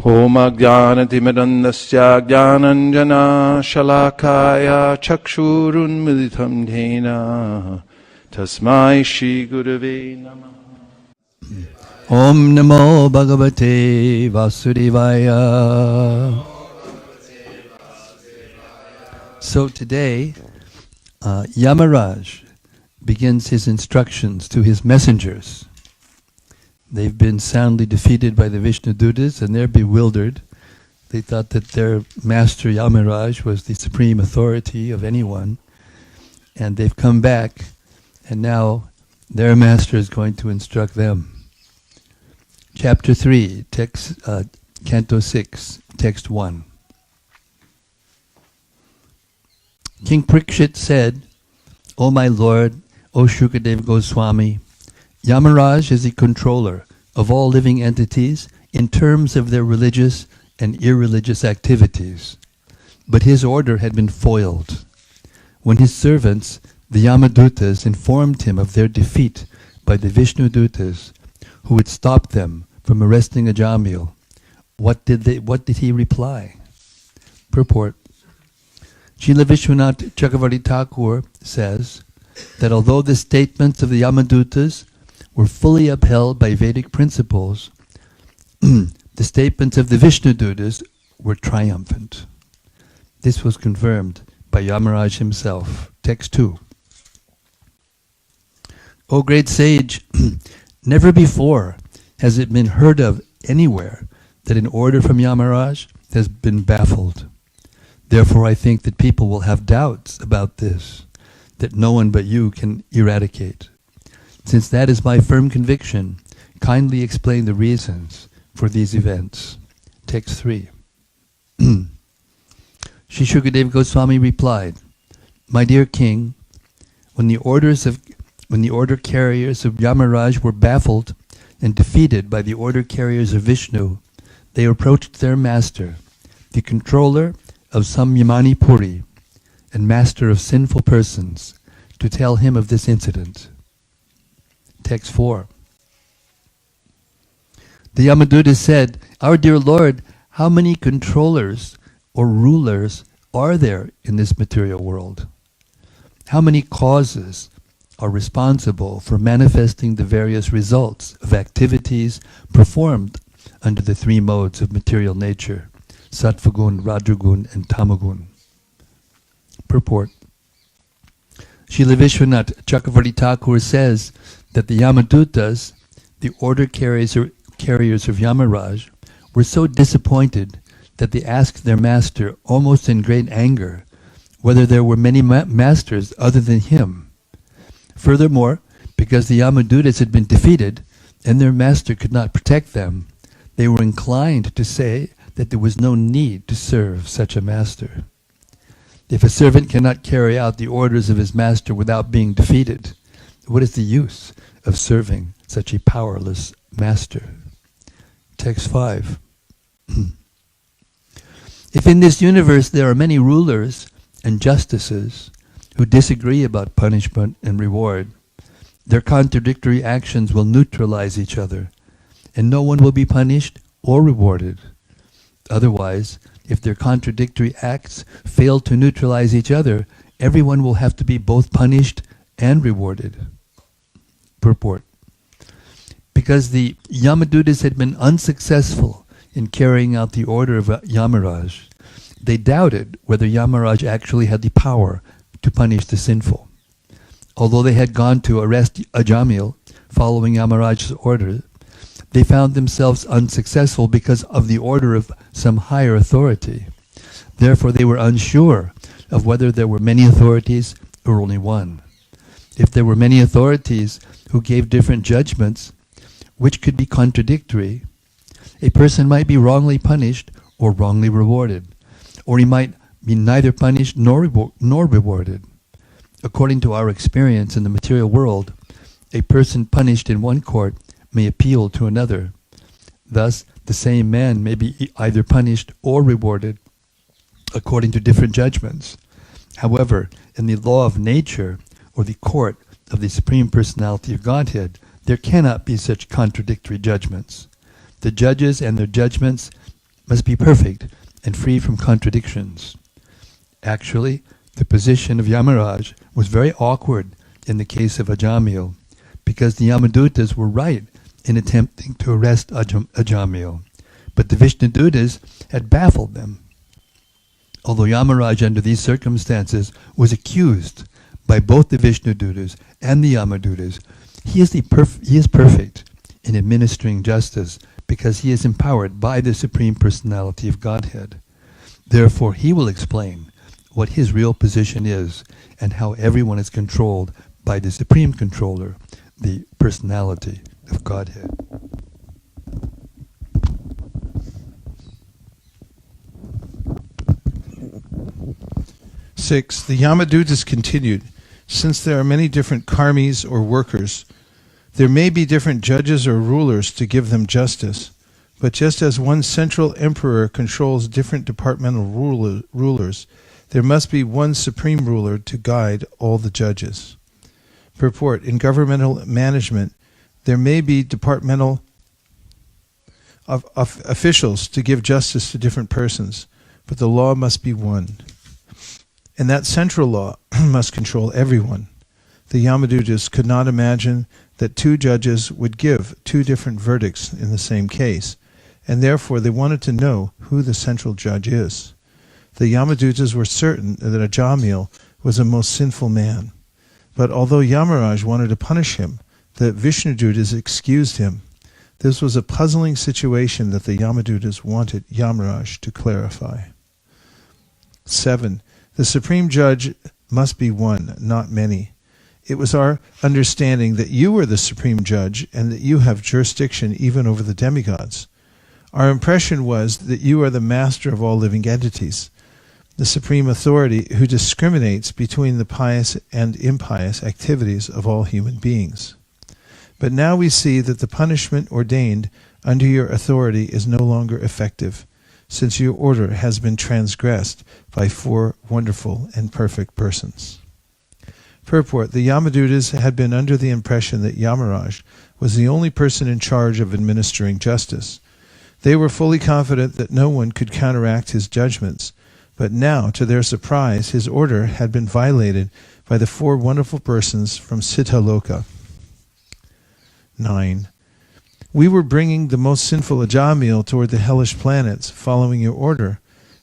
Om Ajnanatimirandasya Jnananjana Shalakaya Chakshurunmilitam Dhena Tasmai Shri Gurave Namah. Om Namo Bhagavate Vasudevaya. So today, Yamaraj begins his instructions to his messengers. They've been soundly defeated by the Vishnudutas and they're bewildered. They thought that their master Yamaraj was the supreme authority of anyone. And they've come back and now their master is going to instruct them. Chapter 3, text, Canto 6, text 1. King Parikshit said, O my lord, O Shukadeva Goswami, Yamaraj is the controller of all living entities in terms of their religious and irreligious activities. But his order had been foiled. When his servants, the Yamadutas, informed him of their defeat by the Vishnudutas, who had stopped them from arresting Ajamil, what did he reply? Purport. Srila Vishwanath Chakravarti Thakur says that although the statements of the Yamadutas were fully upheld by Vedic principles, the statements of the Vishnudutas were triumphant. This was confirmed by Yamaraj himself. Text 2. O great sage, never before has it been heard of anywhere that an order from Yamaraj has been baffled. Therefore I think that people will have doubts about this, that no one but you can eradicate. Since that is my firm conviction, kindly explain the reasons for these events. Text 3. Sri Shukadeva Goswami replied, My dear king, when the order carriers of Yamaraj were baffled and defeated by the order carriers of Vishnu, they approached their master, the controller of Samyamani Puri and master of sinful persons, to tell him of this incident. Text 4. The Yamaduta said, Our dear Lord, how many controllers or rulers are there in this material world? How many causes are responsible for manifesting the various results of activities performed under the three modes of material nature, Sattvagun, Rajagun, and Tamagun? Purport. Srila Vishwanath Chakravarti Thakur says that the Yamadutas, the order carriers of Yamaraj, were so disappointed that they asked their master, almost in great anger, whether there were many masters other than him. Furthermore, because the Yamadutas had been defeated and their master could not protect them, they were inclined to say that there was no need to serve such a master. If a servant cannot carry out the orders of his master without being defeated, what is the use of serving such a powerless master? Text 5. If in this universe there are many rulers and justices who disagree about punishment and reward, their contradictory actions will neutralize each other, and no one will be punished or rewarded. Otherwise, if their contradictory acts fail to neutralize each other, everyone will have to be both punished and rewarded. Purport. Because the Yamadutas had been unsuccessful in carrying out the order of Yamaraj, they doubted whether Yamaraj actually had the power to punish the sinful. Although they had gone to arrest Ajamil following Yamaraj's order, they found themselves unsuccessful because of the order of some higher authority. Therefore they were unsure of whether there were many authorities or only one. If there were many authorities who gave different judgments, which could be contradictory, a person might be wrongly punished or wrongly rewarded, or he might be neither punished nor rewarded. According to our experience in the material world, a person punished in one court may appeal to another. Thus, the same man may be either punished or rewarded according to different judgments. However, in the law of nature, or the court of the Supreme Personality of Godhead, there cannot be such contradictory judgments. The judges and their judgments must be perfect and free from contradictions. Actually, the position of Yamaraj was very awkward in the case of Ajamil, because the Yamadutas were right in attempting to arrest Ajamil, but the Vishnudutas had baffled them. Although Yamaraj under these circumstances was accused by both the Vishnudutas and the Yamadutas, he is perfect in administering justice because he is empowered by the Supreme Personality of Godhead. Therefore, he will explain what his real position is and how everyone is controlled by the Supreme Controller, the Personality of Godhead. Six, the Yamadutas continued, since there are many different karmis or workers, there may be different judges or rulers to give them justice, but just as one central emperor controls different departmental rulers, there must be one supreme ruler to guide all the judges. Purport: in governmental management, there may be departmental of officials to give justice to different persons, but the law must be one. And that central law must control everyone. The Yamadutas could not imagine that two judges would give two different verdicts in the same case, and therefore they wanted to know who the central judge is. The Yamadutas were certain that Ajamil was a most sinful man, but although Yamaraj wanted to punish him, the Vishnudutas excused him. This was a puzzling situation that the Yamadutas wanted Yamaraj to clarify. 7. The Supreme Judge must be one, not many. It was our understanding that you were the Supreme Judge and that you have jurisdiction even over the demigods. Our impression was that you are the master of all living entities, the supreme authority who discriminates between the pious and impious activities of all human beings. But now we see that the punishment ordained under your authority is no longer effective, since your order has been transgressed by four wonderful and perfect persons. Purport: the Yamadutas had been under the impression that Yamaraj was the only person in charge of administering justice. They were fully confident that no one could counteract his judgments, but now, to their surprise, his order had been violated by the four wonderful persons from Siddhaloka. 9. We were bringing the most sinful Ajamil toward the hellish planets, following your order,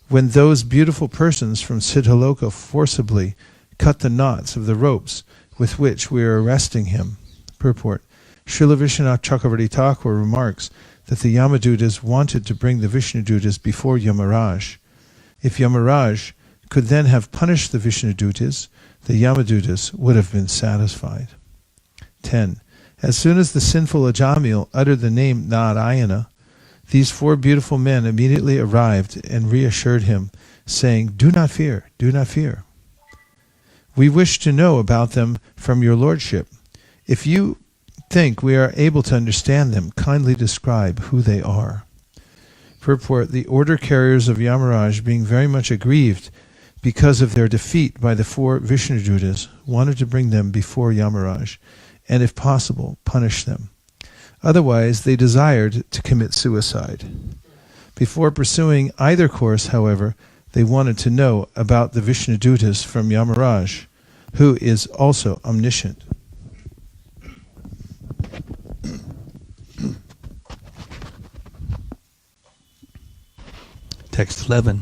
when those beautiful persons from Siddhaloka forcibly cut the knots of the ropes with which we are arresting him. Purport: Srila Vishwanath Chakravarti Thakur remarks that the Yamadutas wanted to bring the Vishnudutas before Yamaraj. If Yamaraj could then have punished the Vishnudutas, the Yamadutas would have been satisfied. 10. As soon as the sinful Ajamil uttered the name Narayana, these four beautiful men immediately arrived and reassured him, saying, "Do not fear, do not fear. We wish to know about them from your lordship. If you think we are able to understand them, kindly describe who they are." Purport: the order carriers of Yamaraj, being very much aggrieved because of their defeat by the four Vishnudutas, wanted to bring them before Yamaraj, and if possible, punish them. Otherwise, they desired to commit suicide. Before pursuing either course, however, they wanted to know about the Vishnudutas from Yamaraj, who is also omniscient. Text 11.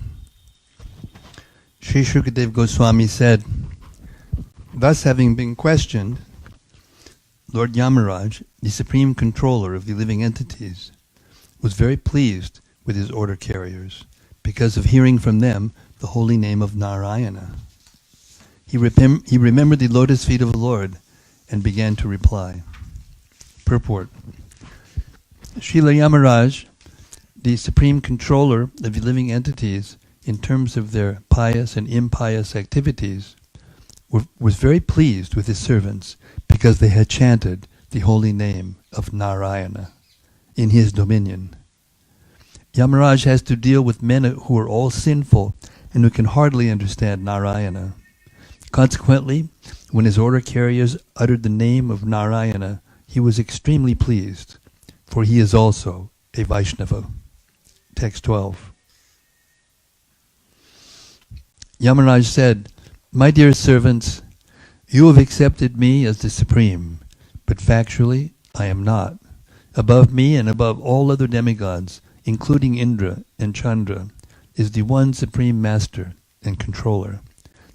Sri Shukadev Goswami said, thus having been questioned, Lord Yamaraj, the supreme controller of the living entities, was very pleased with his order carriers because of hearing from them the holy name of Narayana. He remembered the lotus feet of the Lord and began to reply. Purport: Srila Yamaraj, the supreme controller of the living entities in terms of their pious and impious activities, was very pleased with his servants because they had chanted the holy name of Narayana in his dominion. Yamaraj has to deal with men who are all sinful and who can hardly understand Narayana. Consequently, when his order carriers uttered the name of Narayana, he was extremely pleased, for he is also a Vaishnava. Text 12. Yamaraj said, "My dear servants, you have accepted me as the supreme, but factually I am not. Above me and above all other demigods, including Indra and Chandra, is the one supreme master and controller.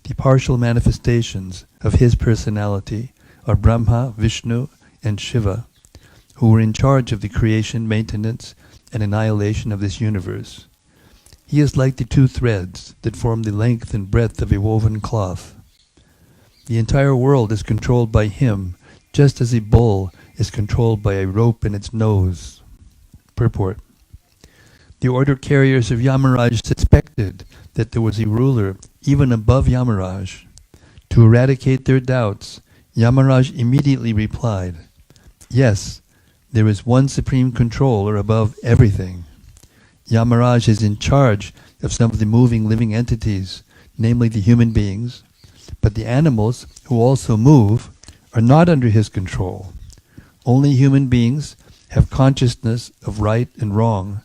The partial manifestations of his personality are Brahma, Vishnu, and Shiva, who were in charge of the creation, maintenance, and annihilation of this universe. He is like the two threads that form the length and breadth of a woven cloth. The entire world is controlled by him, just as a bull is controlled by a rope in its nose." Purport. The order carriers of Yamaraj suspected that there was a ruler even above Yamaraj. To eradicate their doubts, Yamaraj immediately replied, "Yes, there is one supreme controller above everything. Yamaraj is in charge of some of the moving living entities, namely the human beings, but the animals who also move are not under his control. Only human beings have consciousness of right and wrong,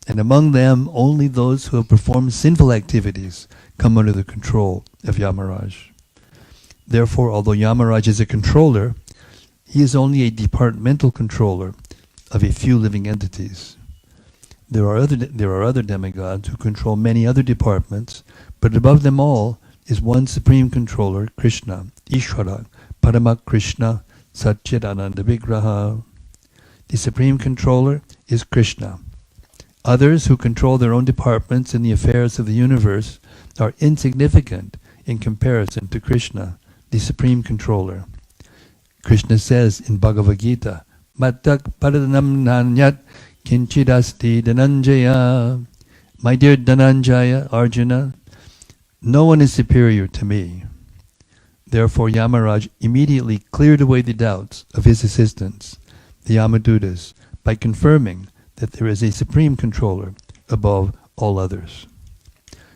and among them only those who have performed sinful activities come under the control of Yamaraj. Therefore, although Yamaraj is a controller, he is only a departmental controller of a few living entities. There are other demigods who control many other departments, but above them all is one supreme controller, Krishna, Ishvara, Paramak Krishna, Satchidananda Vigraha. The supreme controller is Krishna. Others who control their own departments in the affairs of the universe are insignificant in comparison to Krishna, the supreme controller. Krishna says in Bhagavad Gita, "Mattak paradhanam nanyat kinchidasti dhananjaya." My dear Dhananjaya, Arjuna, no one is superior to me. Therefore Yamaraj immediately cleared away the doubts of his assistants, the Yamadutas, by confirming that there is a supreme controller above all others.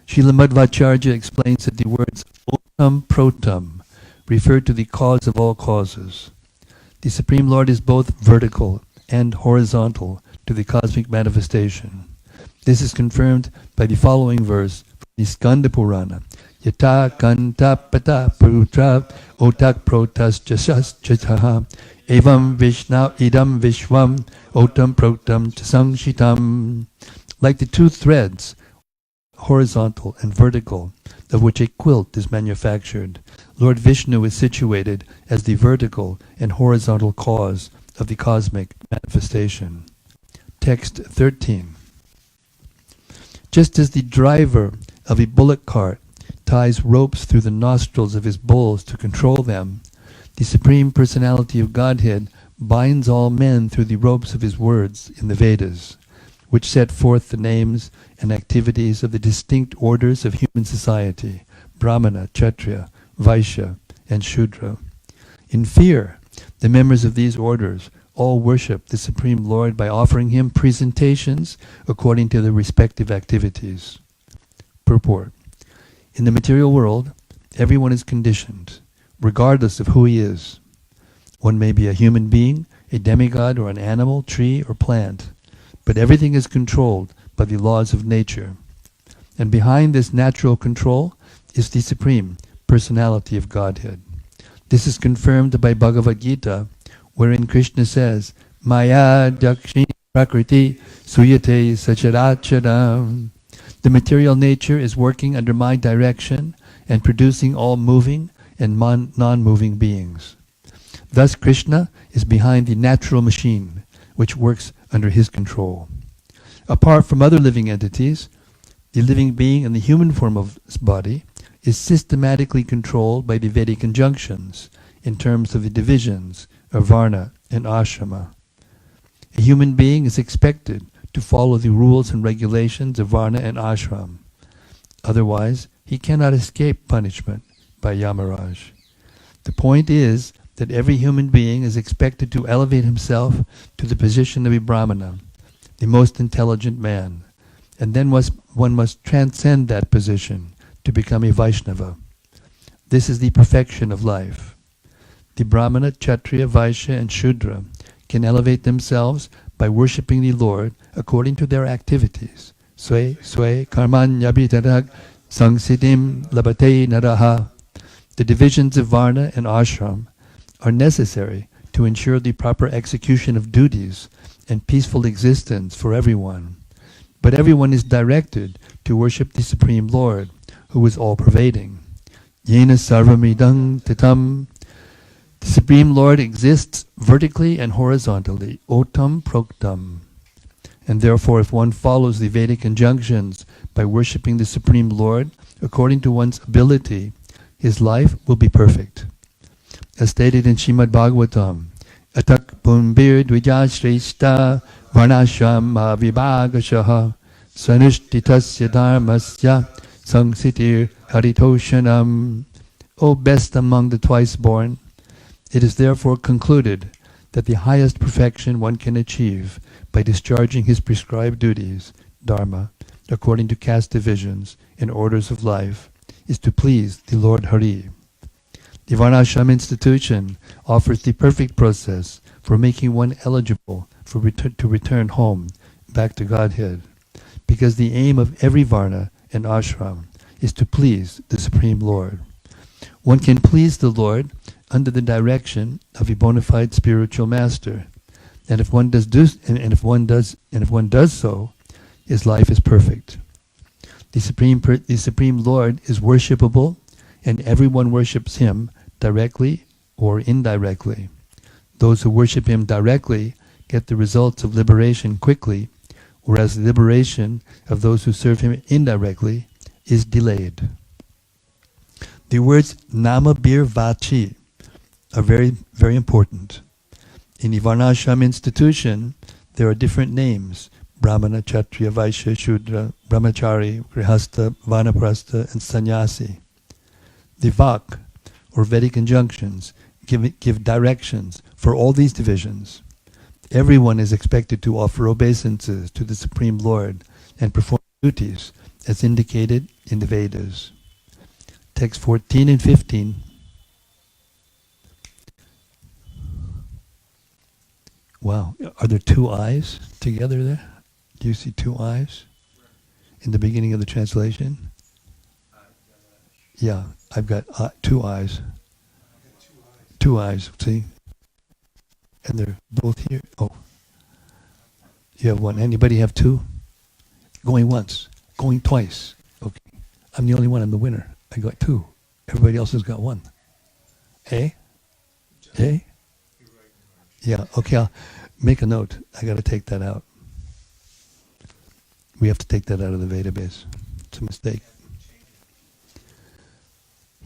Srila Madhvacharya explains that the words Otam Protam refer to the cause of all causes. The Supreme Lord is both vertical and horizontal to the cosmic manifestation. This is confirmed by the following verse from the Skanda Purana. Yata kanta pata putra otak protas jasas jataha evam vishna idam vishwam otam protam chasangshitam. Like the two threads, horizontal and vertical, of which a quilt is manufactured, Lord Vishnu is situated as the vertical and horizontal cause of the cosmic manifestation. Text 13. Just as the driver of a bullock cart ties ropes through the nostrils of his bulls to control them, the Supreme Personality of Godhead binds all men through the ropes of his words in the Vedas, which set forth the names and activities of the distinct orders of human society, Brahmana, Kshatriya, Vaishya, and Shudra. In fear, the members of these orders all worship the Supreme Lord by offering him presentations according to their respective activities. Purport. In the material world, everyone is conditioned, regardless of who he is. One may be a human being, a demigod, or an animal, tree, or plant, but everything is controlled by the laws of nature. And behind this natural control is the Supreme Personality of Godhead. This is confirmed by Bhagavad Gita, wherein Krishna says, Maya Dakshini Prakriti Suyate Sacharacharam. The material nature is working under my direction and producing all moving and non-moving beings. Thus Krishna is behind the natural machine, which works under his control. Apart from other living entities, the living being in the human form of this body is systematically controlled by the Vedic injunctions in terms of the divisions of Varna and Ashrama. A human being is expected to follow the rules and regulations of Varna and Ashram. Otherwise, he cannot escape punishment by Yamaraj. The point is that every human being is expected to elevate himself to the position of a Brahmana, the most intelligent man, and then one must transcend that position to become a Vaishnava. This is the perfection of life. The Brahmana, Kshatriya, Vaishya, and Shudra can elevate themselves by worshipping the Lord according to their activities. Sway, sway, karmanyabhitarak, Sangsitim labate naraha. The divisions of Varna and Ashram are necessary to ensure the proper execution of duties and peaceful existence for everyone. But everyone is directed to worship the Supreme Lord, who is all-pervading. Yena sarvamidang titam. The Supreme Lord exists vertically and horizontally, otam proktam. And therefore, if one follows the Vedic injunctions by worshipping the Supreme Lord according to one's ability, his life will be perfect. As stated in Srimad Bhagavatam, Atak pumbir dvijashrishta varnasham vibhagashaha sanushtitasya dharmasya sangsitir haritoshanam. O best among the twice born, it is therefore concluded that the highest perfection one can achieve by discharging his prescribed duties, dharma, according to caste divisions and orders of life, is to please the Lord Hari. The Varnashram institution offers the perfect process for making one eligible for to return home, back to Godhead, because the aim of every Varna and ashram is to please the Supreme Lord. One can please the Lord under the direction of a bona fide spiritual master, and if one does so, his life is perfect. The Supreme Lord is worshipable, and everyone worships Him directly or indirectly. Those who worship Him directly get the results of liberation quickly, whereas the liberation of those who serve Him indirectly is delayed. The words nama bir vachi are very, very important. In the Varnashram institution, there are different names: Brahmana, Kshatriya, Vaishya, Shudra, Brahmachari, Grihastha, Vanaprastha, and Sannyasi. The Vak, or Vedic injunctions, give directions for all these divisions. Everyone is expected to offer obeisances to the Supreme Lord and perform duties as indicated in the Vedas. Text 14 and 15. Wow, are there two eyes together there? Do you see two eyes in the beginning of the translation? Yeah, I've got two eyes. Two eyes, see? And they're both here. Oh, you have one. Anybody have two? Going once, going twice. Okay, I'm the only one. I'm the winner. I got two. Everybody else has got one. Eh? Eh? Yeah, okay, I'll make a note. I got to take that out. We have to take that out of the database. It's a mistake.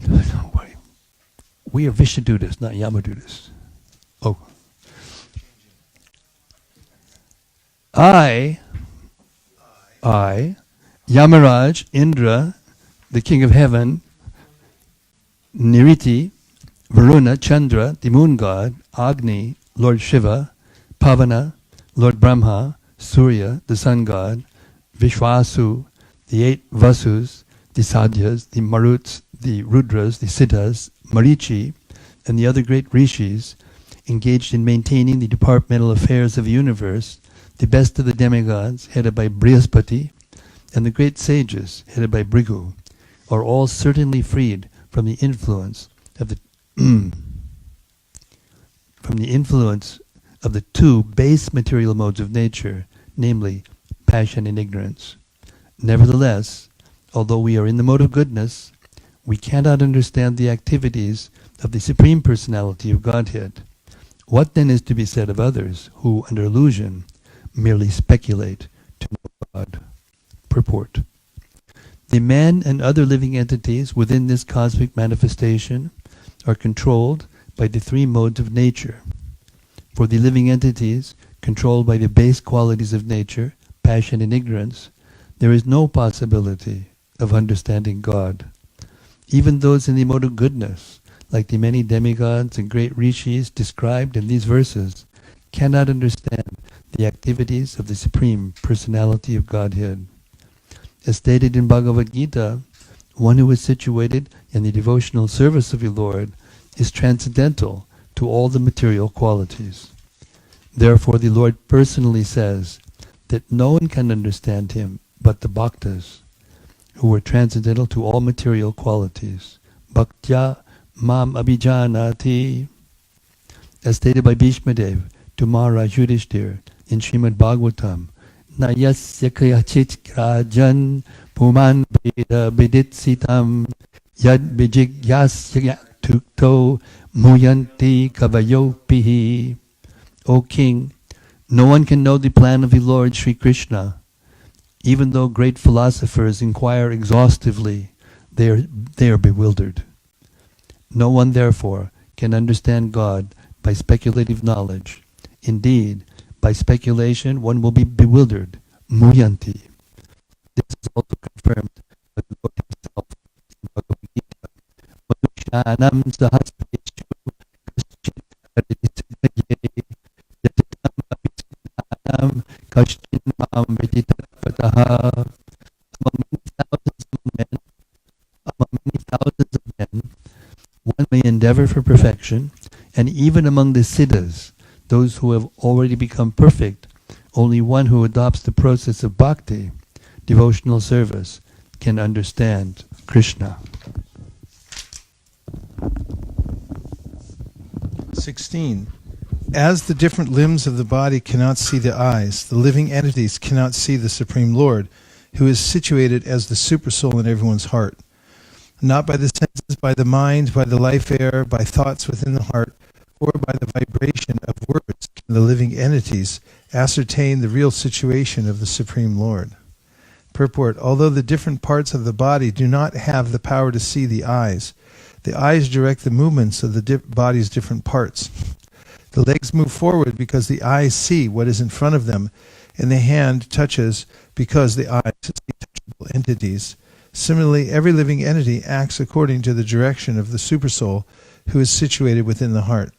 Don't worry. We are Vishnudutas, not Yamadutas. Oh. I, Yamaraj, Indra, the king of heaven, Niriti, Varuna, Chandra, the moon god, Agni, Lord Shiva, Pavana, Lord Brahma, Surya, the sun god, Vishwasu, the 8 Vasus, the Sadhyas, the Maruts, the Rudras, the Siddhas, Marichi, and the other great rishis, engaged in maintaining the departmental affairs of the universe, the best of the demigods, headed by Brihaspati, and the great sages, headed by Bhrigu, are all certainly freed from the influence of the two base material modes of nature, namely passion and ignorance. Nevertheless, although we are in the mode of goodness, we cannot understand the activities of the Supreme Personality of Godhead. What then is to be said of others who, under illusion, merely speculate to know God? Purport. The man and other living entities within this cosmic manifestation are controlled by the 3 modes of nature. For the living entities controlled by the base qualities of nature, passion and ignorance, there is no possibility of understanding God. Even those in the mode of goodness, like the many demigods and great rishis described in these verses, cannot understand the activities of the Supreme Personality of Godhead. As stated in Bhagavad Gita, one who is situated in the devotional service of the Lord is transcendental to all the material qualities. Therefore the Lord personally says that no one can understand Him but the bhaktas. who were transcendental to all material qualities. Bhaktya mam abhijanati, as stated by Bhishmadev to Maharaja Yudhishthir in Srimad Bhagavatam, Nayasya kayachit rajan puman veda viditsitam yad vijigyasya tukto muyanti kavayopihi. O king, no one can know the plan of the Lord Sri Krishna. Even though great philosophers inquire exhaustively, they are bewildered. No one, therefore, can understand God by speculative knowledge. Indeed, by speculation one will be bewildered. Muyanti. This is also confirmed by the Lord himself in Bhagavad Gita. Manushanam sahasreshu kaschit karidisadaye yatatam apisanam kaschit mam viditatpataha. Among many thousands of men, one may endeavor for perfection, and even among the siddhas, those who have already become perfect, only one who adopts the process of bhakti, devotional service, can understand Krishna. 16. As the different limbs of the body cannot see the eyes, the living entities cannot see the Supreme Lord, who is situated as the Supersoul in everyone's heart. Not by the senses, by the mind, by the life air, by thoughts within the heart, or by the vibration of words can the living entities ascertain the real situation of the Supreme Lord. Purport: although the different parts of the body do not have the power to see the eyes direct the movements of the body's different parts. The legs move forward because the eyes see what is in front of them, and the hand touches because the eyes see touchable entities. Similarly, every living entity acts according to the direction of the Supersoul, who is situated within the heart.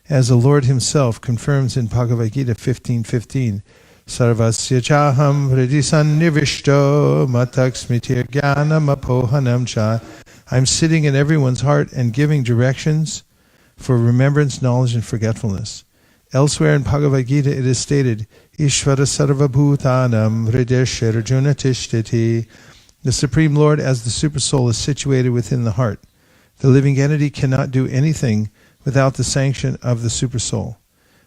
As the Lord himself confirms in Bhagavad Gita 15:15, Sarvasya chaham hridisannivishto matak smritir jnanam apohanam cha. I'm sitting in everyone's heart and giving directions for remembrance, knowledge, and forgetfulness. Elsewhere in Bhagavad Gita it is stated, Ishvara sarvabhutanam hrideshya arjuna tishtiti. The Supreme Lord as the Supersoul is situated within the heart. The living entity cannot do anything without the sanction of the Supersoul.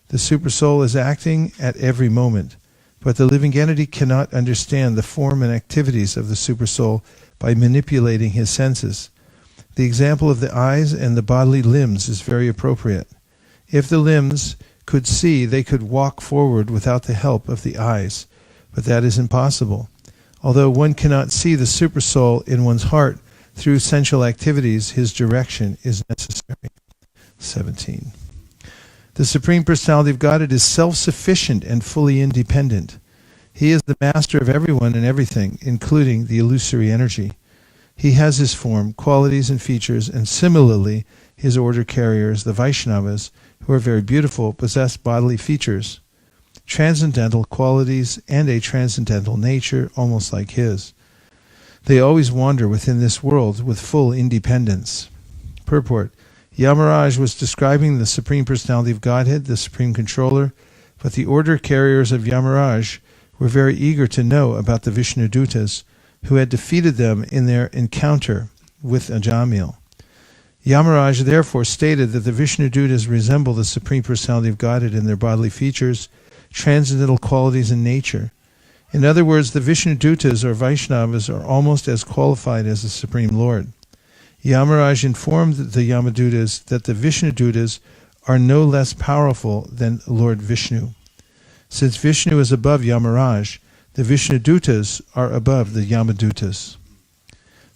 The Supersoul is acting at every moment, but the living entity cannot understand the form and activities of the Supersoul by manipulating his senses. The example of the eyes and the bodily limbs is very appropriate. If the limbs could see, they could walk forward without the help of the eyes, but that is impossible. Although one cannot see the Supersoul in one's heart through sensual activities, his direction is necessary. 17. The Supreme Personality of Godhead is self-sufficient and fully independent. He is the master of everyone and everything, including the illusory energy. He has his form, qualities, and features, and similarly, his order carriers, the Vaishnavas, who are very beautiful, possess bodily features, transcendental qualities, and a transcendental nature, almost like his. They always wander within this world with full independence. Purport: Yamaraj was describing the Supreme Personality of Godhead, the Supreme Controller, but the order carriers of Yamaraj were very eager to know about the Vishnudutas, who had defeated them in their encounter with Ajamil. Yamaraj therefore stated that the Vishnudutas resemble the Supreme Personality of Godhead in their bodily features, transcendental qualities, and nature. In other words, the Vishnudutas or Vaishnavas are almost as qualified as the Supreme Lord. Yamaraj informed the Yamadutas that the Vishnudutas are no less powerful than Lord Vishnu. Since Vishnu is above Yamaraj, the Vishnudutas are above the Yamadutas.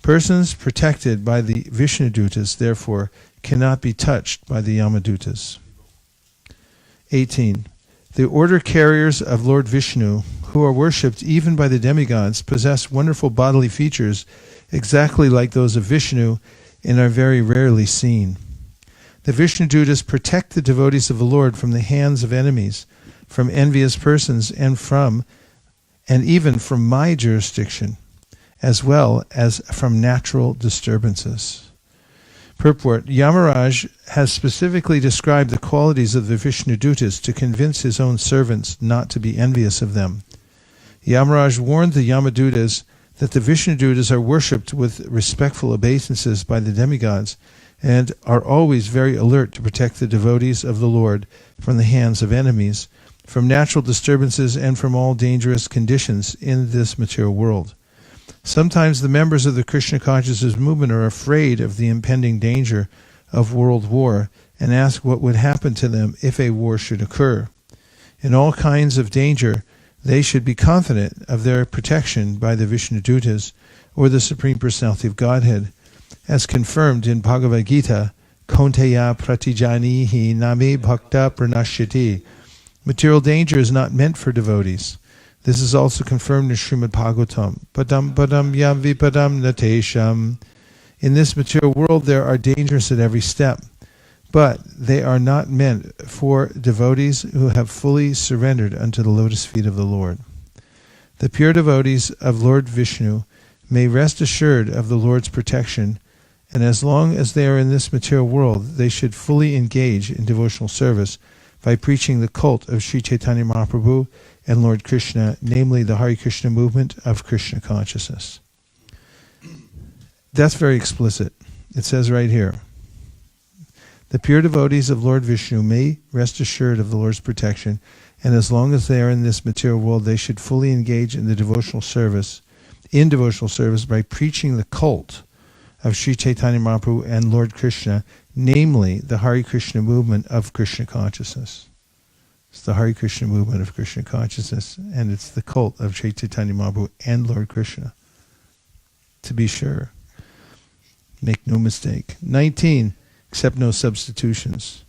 Persons protected by the Vishnudutas, therefore, cannot be touched by the Yamadutas. 18. The order carriers of Lord Vishnu, who are worshipped even by the demigods, possess wonderful bodily features exactly like those of Vishnu and are very rarely seen. The Vishnudutas protect the devotees of the Lord from the hands of enemies, from envious persons, and even from my jurisdiction, as well as from natural disturbances. Purport: Yamaraj has specifically described the qualities of the Vishnudutas to convince his own servants not to be envious of them. Yamaraj warned the Yamadutas that the Vishnudutas are worshipped with respectful obeisances by the demigods, and are always very alert to protect the devotees of the Lord from the hands of enemies, from natural disturbances, and from all dangerous conditions in this material world. Sometimes the members of the Krishna consciousness movement are afraid of the impending danger of world war and ask what would happen to them if a war should occur. In all kinds of danger, they should be confident of their protection by the Vishnudutas, or the Supreme Personality of Godhead, as confirmed in Bhagavad Gita, Konteya pratijanihi nami bhakta pranashyati. Material danger is not meant for devotees. This is also confirmed in Srimad Bhagavatam. Padam padam yam vipadam natesham. In this material world there are dangers at every step, but they are not meant for devotees who have fully surrendered unto the lotus feet of the Lord. The pure devotees of Lord Vishnu may rest assured of the Lord's protection, and as long as they are in this material world, they should fully engage in devotional service by preaching the cult of Sri Chaitanya Mahaprabhu and Lord Krishna, namely the Hare Krishna movement of Krishna consciousness. That's very explicit. It says right here, the pure devotees of Lord Vishnu may rest assured of the Lord's protection, and as long as they are in this material world, they should fully engage in the devotional service by preaching the cult of Sri Chaitanya Mahaprabhu and Lord Krishna, namely the Hare Krishna movement of Krishna consciousness. It's the Hare Krishna movement of Krishna consciousness, and it's the cult of Sri Chaitanya Mahaprabhu and Lord Krishna. To be sure. Make no mistake. 19. Accept no substitutions.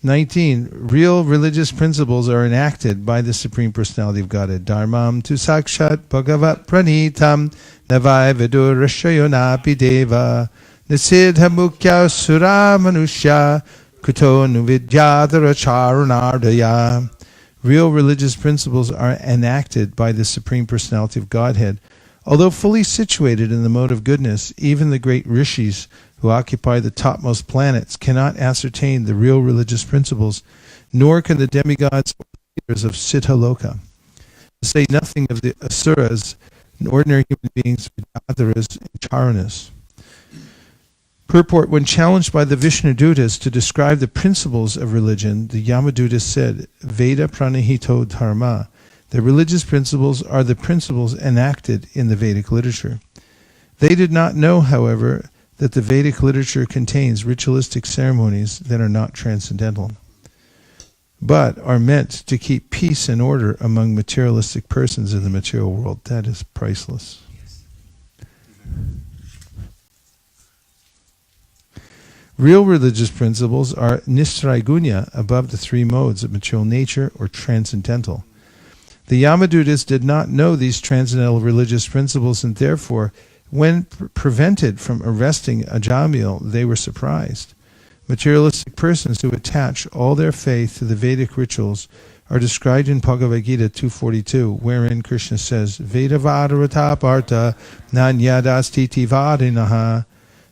19. Real religious principles are enacted by the Supreme Personality of Godhead. Dharmam tu sakshat bhagavat pranitam navai vidur rashayonapi deva nisidha mukya sura manusya kuto nuvidyadara charunardaya. Real religious principles are enacted by the Supreme Personality of Godhead. Although fully situated in the mode of goodness, even the great rishis who occupy the topmost planets cannot ascertain the real religious principles, nor can the demigods or leaders of Siddhaloka. To say nothing of the asuras and ordinary human beings, Vidyadharas and Charanas. Purport: when challenged by the Vishnudutas to describe the principles of religion, the Yamadutas said, Veda pranihito dharma. The religious principles are the principles enacted in the Vedic literature. They did not know, however, that the Vedic literature contains ritualistic ceremonies that are not transcendental, but are meant to keep peace and order among materialistic persons in the material world. That is priceless. Real religious principles are nisraigunya, above the three modes of material nature, or transcendental. The Yamadutas did not know these transcendental religious principles, and therefore, when prevented from arresting Ajamil, they were surprised. Materialistic persons who attach all their faith to the Vedic rituals are described in Bhagavad Gita 2.42, wherein Krishna says, Vedavadarata parta nanyadastiti vadinaha.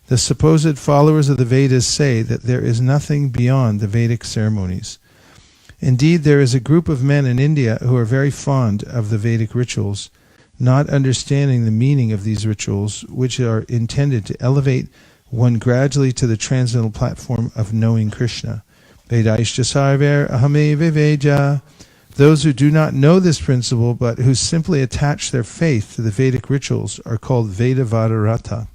The supposed followers of the Vedas say that there is nothing beyond the Vedic ceremonies. Indeed, there is a group of men in India who are very fond of the Vedic rituals, not understanding the meaning of these rituals, which are intended to elevate one gradually to the transcendental platform of knowing Krishna. Vedaishya sarver ahame viveja. Those who do not know this principle, but who simply attach their faith to the Vedic rituals, are called Vedavadarata.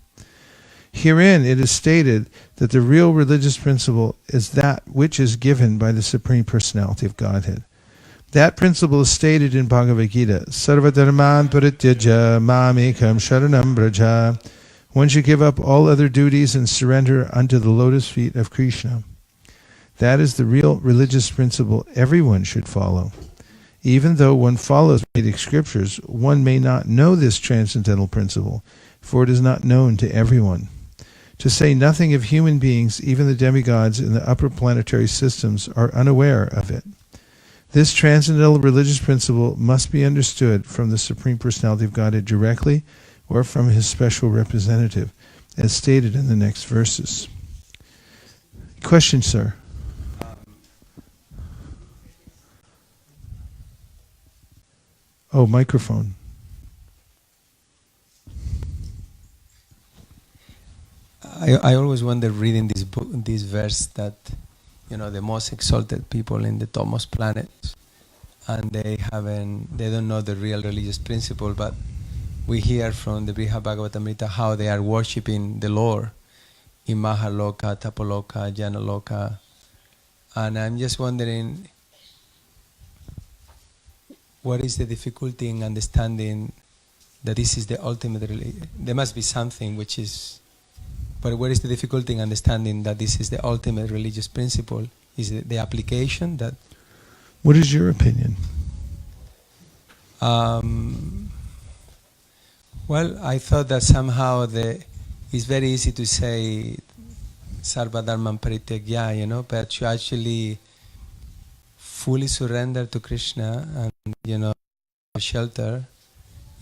Herein it is stated that the real religious principle is that which is given by the Supreme Personality of Godhead. That principle is stated in Bhagavad Gita, Sarvadharman parityaja mamekam sharanam braja. One should give up all other duties and surrender unto the lotus feet of Krishna. That is the real religious principle everyone should follow. Even though one follows Vedic scriptures, one may not know this transcendental principle, for it is not known to everyone. To say nothing of human beings, even the demigods in the upper planetary systems are unaware of it. This transcendental religious principle must be understood from the Supreme Personality of Godhead directly, or from his special representative, as stated in the next verses. Question, sir? Oh, microphone. I always wonder reading this book, this verse that, the most exalted people in the topmost planets, and they don't know the real religious principle, but we hear from the Brihad Bhagavatamrita how they are worshipping the Lord in Mahaloka, Tapaloka, Janaloka, and I'm just wondering, what is the difficulty in understanding that this is the ultimate religion? There must be something which is, but what is the difficulty in understanding that this is the ultimate religious principle? Is it the application that? What is your opinion? Well, I thought that somehow it's very easy to say Sarva Dharman Parityagya, but to actually fully surrender to Krishna and, shelter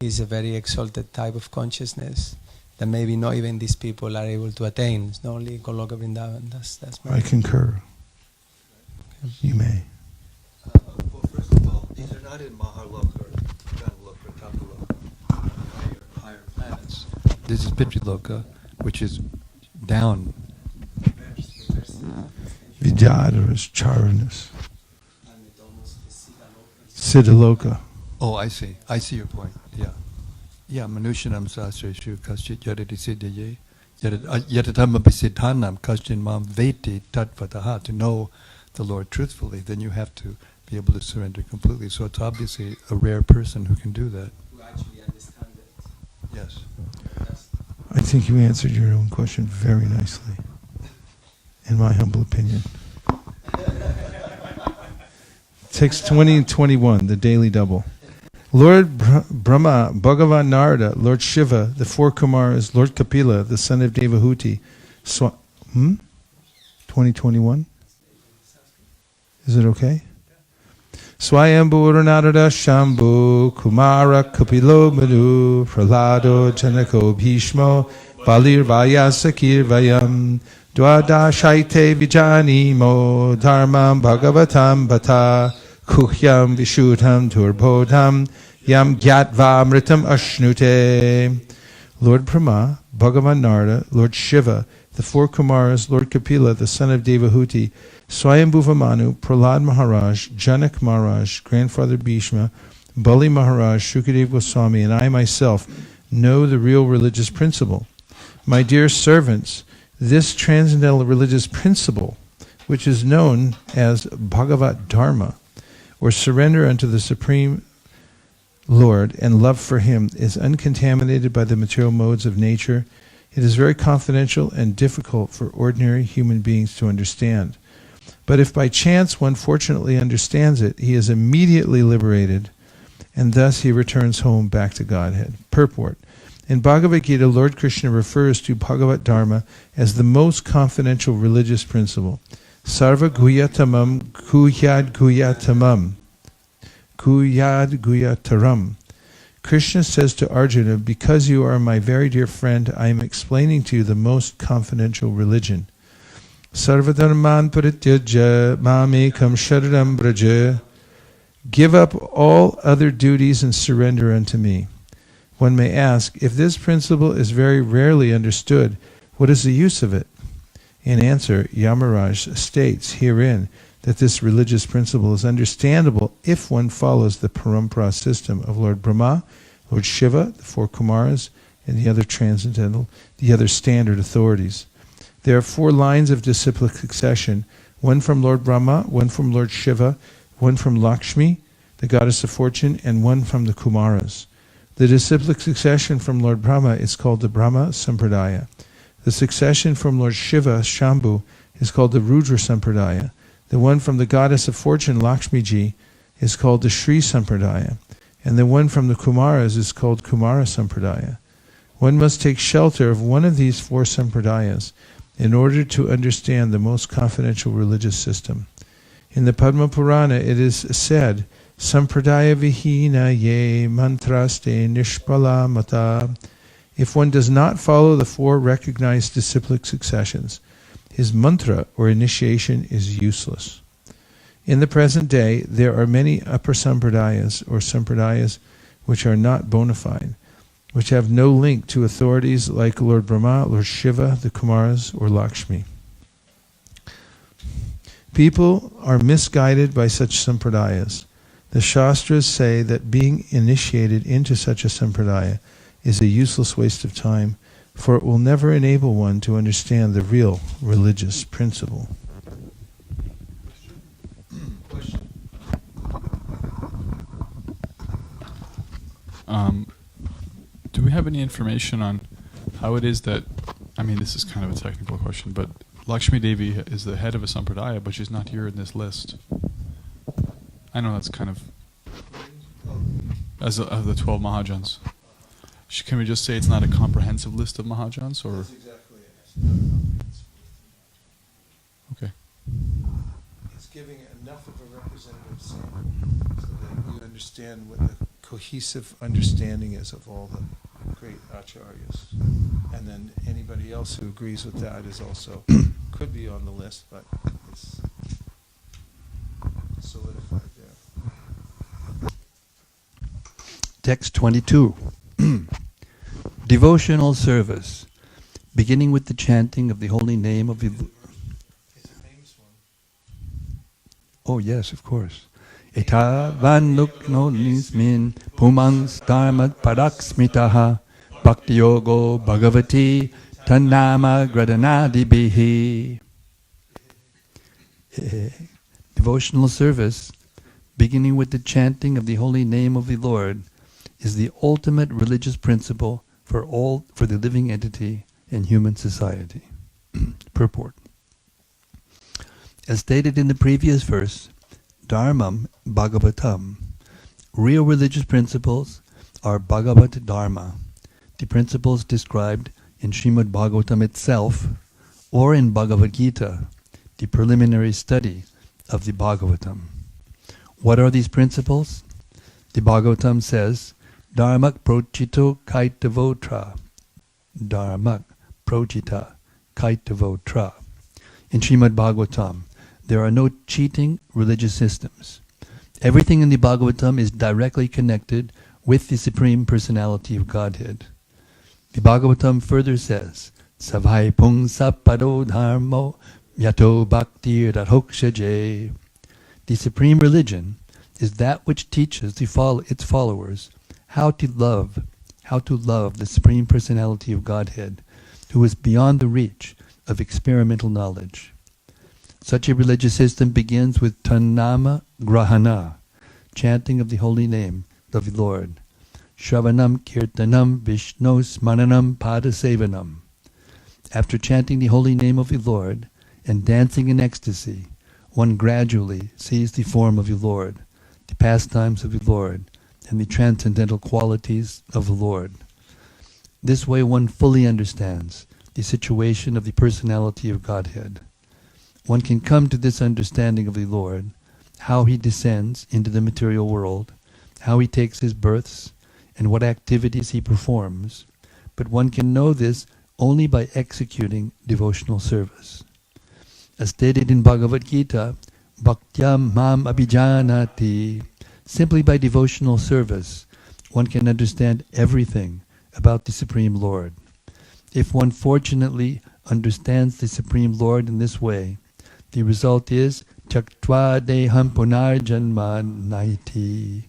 is a very exalted type of consciousness that maybe not even these people are able to attain. It's not only Goloka Vrindavan. That's I concur. Okay. You may. Well, first of all, these are not in Mahaloka or Janaloka or Tapaloka, higher planets. This is Pitriloka, which is down. Vidyadharas, Charanas. Siddhaloka. Oh, I see. I see your point. Yeah. Yeah, Manushanam Sastreshu Kaschit Yadati Siddhaye Yatatamma Siddhanam Kaschin Mam Veti Tatvataha. To know the Lord truthfully, then you have to be able to surrender completely. So it's obviously a rare person who can do that. To actually understand it. Yes. I think you answered your own question very nicely, in my humble opinion. Text 20 and 21, the daily double. Lord Brahma, Bhagavan Narada, Lord Shiva, the four Kumaras, Lord Kapila, the son of Devahuti. 2021? Is it okay? Swayambhu Narada Shambhu Kumara Kapilo Madhu Prahlado Janako Bhishmo Balir Vayasakir Vayam Dwadashaite Vijanimo Dharmam Bhagavatam Bata Kuhyam Vishuddham Turbodham Yam Gyatva Mritam Ashnute. Lord Brahma, Bhagavan Narada, Lord Shiva, the four Kumaras, Lord Kapila, the son of Devahuti, Swayambhuva Manu, Prahlad Maharaj, Janak Maharaj, Grandfather Bhishma, Bali Maharaj, Shukadev Goswami, and I myself know the real religious principle. My dear servants, this transcendental religious principle, which is known as Bhagavat Dharma, or surrender unto the Supreme Lord and love for Him, is uncontaminated by the material modes of nature. It is very confidential and difficult for ordinary human beings to understand. But if by chance one fortunately understands it, he is immediately liberated, and thus he returns home back to Godhead. Purport. In Bhagavad Gita, Lord Krishna refers to Bhagavat Dharma as the most confidential religious principle. Sarva guhyatamam guhyad guhyatamam. Guhyad guhyataram. Krishna says to Arjuna, because you are my very dear friend, I am explaining to you the most confidential religion. Sarvadharman parityaja mamekam sharanam braja. Give up all other duties and surrender unto me. One may ask, if this principle is very rarely understood, what is the use of it? In answer, Yamaraj states herein that this religious principle is understandable if one follows the parampara system of Lord Brahma, Lord Shiva, the four Kumaras, and the other standard authorities. There are four lines of disciplic succession, one from Lord Brahma, one from Lord Shiva, one from Lakshmi, the goddess of fortune, and one from the Kumaras. The disciplic succession from Lord Brahma is called the Brahma Sampradaya. The succession from Lord Shiva, Shambhu, is called the Rudra Sampradaya. The one from the goddess of fortune, Lakshmi Ji, is called the Shri Sampradaya. And the one from the Kumaras is called Kumara Sampradaya. One must take shelter of one of these four Sampradayas in order to understand the most confidential religious system. In the Padma Purana it is said, Sampradaya vihina ye mantraste nishpala mata. If one does not follow the four recognized disciplic successions, his mantra or initiation is useless. In the present day, there are many upper sampradayas or sampradayas which are not bona fide. which have no link to authorities like Lord Brahma, Lord Shiva, the Kumaras, or Lakshmi. People are misguided by such sampradayas. The Shastras say that being initiated into such a sampradaya is a useless waste of time, for it will never enable one to understand the real religious principle. Do we have any information on how it is that, I mean, this is kind of a technical question, but Lakshmi Devi is the head of a sampradaya, but she's not here in this list. I know that's kind of, of the 12 Mahajans. Can we just say it's not a comprehensive list of Mahajans, or? That's exactly it. Okay. It's giving enough of a representative sample so that you understand what the cohesive understanding is of all the great acharyas. And then anybody else who agrees with that is also, could be on the list, but it's solidified there. Text 22. Devotional service, beginning with the chanting of the holy name of the... It's a famous one. Oh yes, of course. Eta vanukno nismin pumangs dharmat paraksmitaha bhakti yogo bhagavati tannama gradanadibihi. Devotional service, beginning with the chanting of the holy name of the Lord, is the ultimate religious principle for the living entity in human society. Purport. As stated in the previous verse, Dharmam Bhagavatam, real religious principles are Bhagavat Dharma, the principles described in Srimad Bhagavatam itself, or in Bhagavad Gita, the preliminary study of the Bhagavatam. What are these principles? The Bhagavatam says, Dharmak prochito kaitavotra. Dharmak prochita kaitavotra. In Srimad Bhagavatam, there are no cheating religious systems. Everything in the Bhagavatam is directly connected with the Supreme Personality of Godhead. The Bhagavatam further says, Savai pung sappado dharmo yato bhakti radhokshaje. The supreme religion is that which teaches its followers how to love the Supreme Personality of Godhead, who is beyond the reach of experimental knowledge. Such a religious system begins with Tannama Grahana, chanting of the holy name of the Lord. Shravanam Kirtanam Vishno Smaranam Padasevanam. After chanting the holy name of the Lord and dancing in ecstasy, one gradually sees the form of the Lord, the pastimes of the Lord, and the transcendental qualities of the Lord. This way one fully understands the situation of the personality of Godhead. One can come to this understanding of the Lord, how he descends into the material world, how he takes his births, and what activities he performs, but one can know this only by executing devotional service. As stated in Bhagavad Gita, Bhaktyam mam abhijanati, simply by devotional service, one can understand everything about the Supreme Lord. If one fortunately understands the Supreme Lord in this way, the result is Tyaktva deham punarjanma naiti.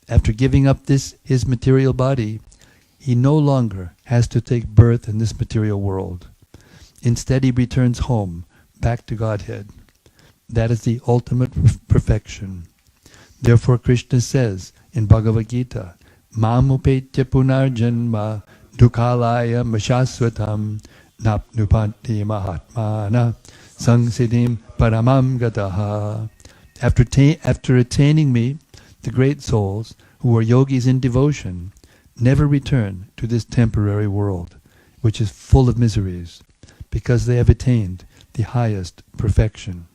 After giving up his material body, he no longer has to take birth in this material world. Instead, he returns home, back to Godhead. That is the ultimate perfection. Therefore, Krishna says in Bhagavad Gita, Mamupetya punarjanma dukhalaya mashasvatam napnupanti mahatmana sangsiddhim paramam gataha. After attaining me, the great souls, who are yogis in devotion, never return to this temporary world, which is full of miseries, because they have attained the highest perfection.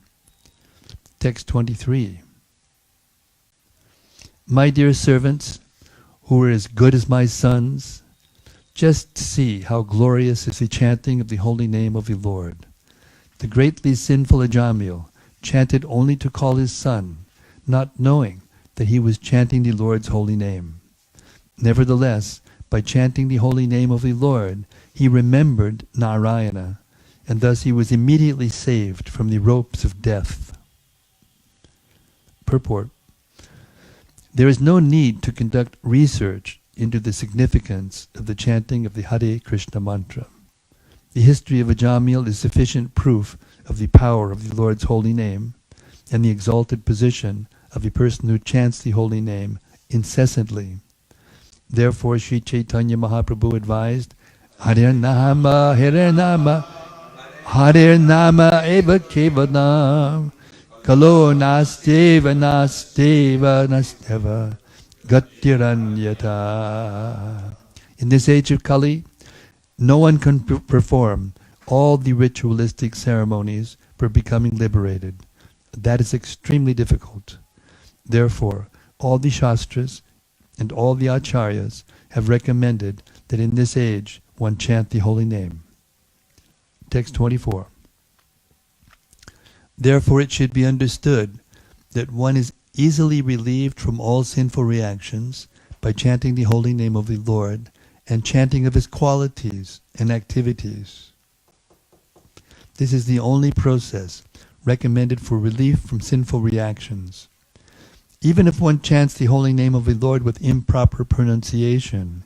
Text 23. My dear servants, who are as good as my sons, just see how glorious is the chanting of the holy name of the Lord. The greatly sinful Ajamil chanted only to call his son, not knowing that he was chanting the Lord's holy name. Nevertheless, by chanting the holy name of the Lord, he remembered Narayana, and thus he was immediately saved from the ropes of death. Purport. There is no need to conduct research into the significance of the chanting of the Hare Krishna mantra. The history of Ajamil is sufficient proof of the power of the Lord's holy name and the exalted position of a person who chants the holy name incessantly. Therefore, Sri Chaitanya Mahaprabhu advised, Hare Nama, Hare Nama, Hare Nama Eva Kevalam, Kalo Nasteva Nasteva Nasteva Gatiranyata. In this age of Kali, no one can perform all the ritualistic ceremonies for becoming liberated. That is extremely difficult. Therefore, all the Shastras and all the Acharyas have recommended that in this age one chant the holy name. Text 24. Therefore it should be understood that one is easily relieved from all sinful reactions by chanting the holy name of the Lord and chanting of his qualities and activities. This is the only process recommended for relief from sinful reactions. Even if one chants the holy name of the Lord with improper pronunciation,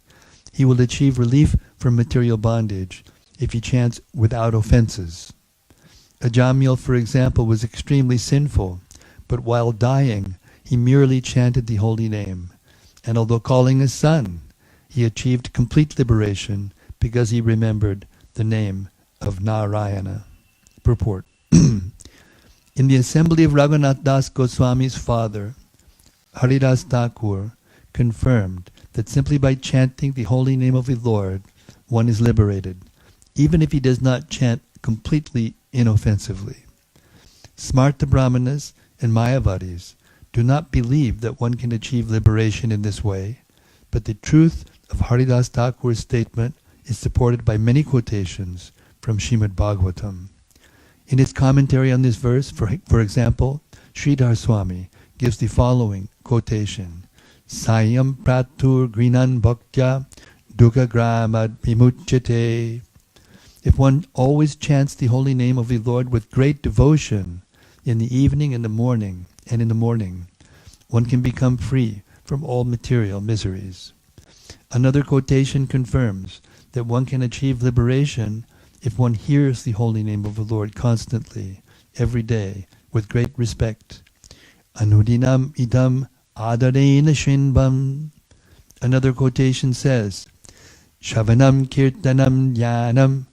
he will achieve relief from material bondage if he chants without offenses. Ajamil, for example, was extremely sinful, but while dying, he merely chanted the holy name, and although calling his son, he achieved complete liberation because he remembered the name of Narayana. Purport. In the assembly of Raghunath Das Goswami's father, Haridas Thakur confirmed that simply by chanting the holy name of the Lord, one is liberated, even if he does not chant completely inoffensively. Smarta Brahmanas and Mayavadis do not believe that one can achieve liberation in this way, but the truth of Haridas Thakur's statement is supported by many quotations from Srimad Bhagavatam. In his commentary on this verse, for example, Sridhar Swami gives the following quotation: Sayam pratur grinan bhaktya dukkha gramad vimuchyate. If one always chants the holy name of the Lord with great devotion in the evening and in the morning, one can become free from all material miseries. Another quotation confirms that one can achieve liberation if one hears the holy name of the Lord constantly, every day, with great respect. Anudinam idam adarena shinvam. Another quotation says, Shavanam kirtanam jnanam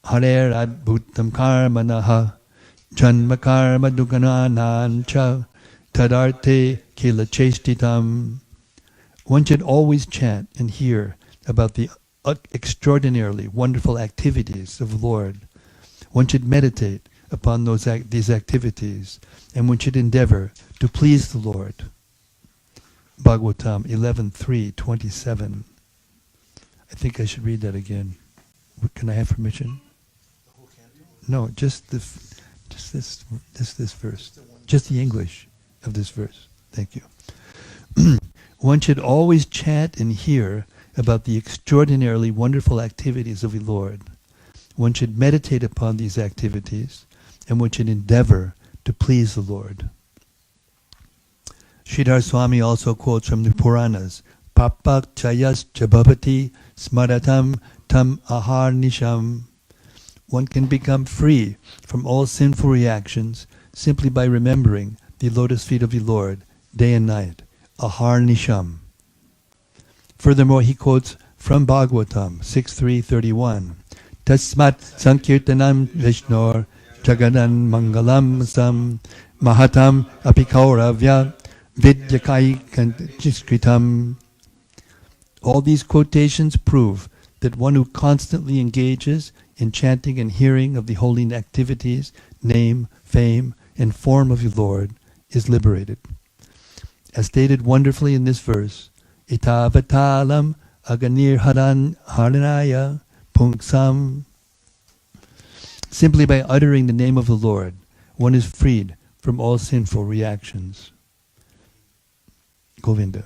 harer adbhutam karmanaha janma karma dukkhanancha tadarte kila chestitam. One should always chant and hear about the extraordinarily wonderful activities of the Lord. One should meditate upon these activities, and one should endeavor to please the Lord. Bhagavatam 11.3.27. I think I should read that again. Can I have permission? No, just this verse. Just the English of this verse. Thank you. One should always chant and hear about the extraordinarily wonderful activities of the Lord. One should meditate upon these activities, and one should endeavor to please the Lord. Sridhar Swami also quotes from the Puranas, Papak chayas chabhavati smaratam tam ahar nisham. One can become free from all sinful reactions simply by remembering the lotus feet of the Lord day and night, ahar nisham. Furthermore, he quotes from Bhagavatam 6.3.31, Tasmat sankirtanam vishnor jagadan mangalam sam mahatam apikauravya vidyakai kanchiskritam. All these quotations prove that one who constantly engages in chanting and hearing of the holy activities, name, fame, and form of the Lord is liberated. As stated wonderfully in this verse, Itavatalam aganir haranaya punksam. Simply by uttering the name of the Lord, one is freed from all sinful reactions. Govinda.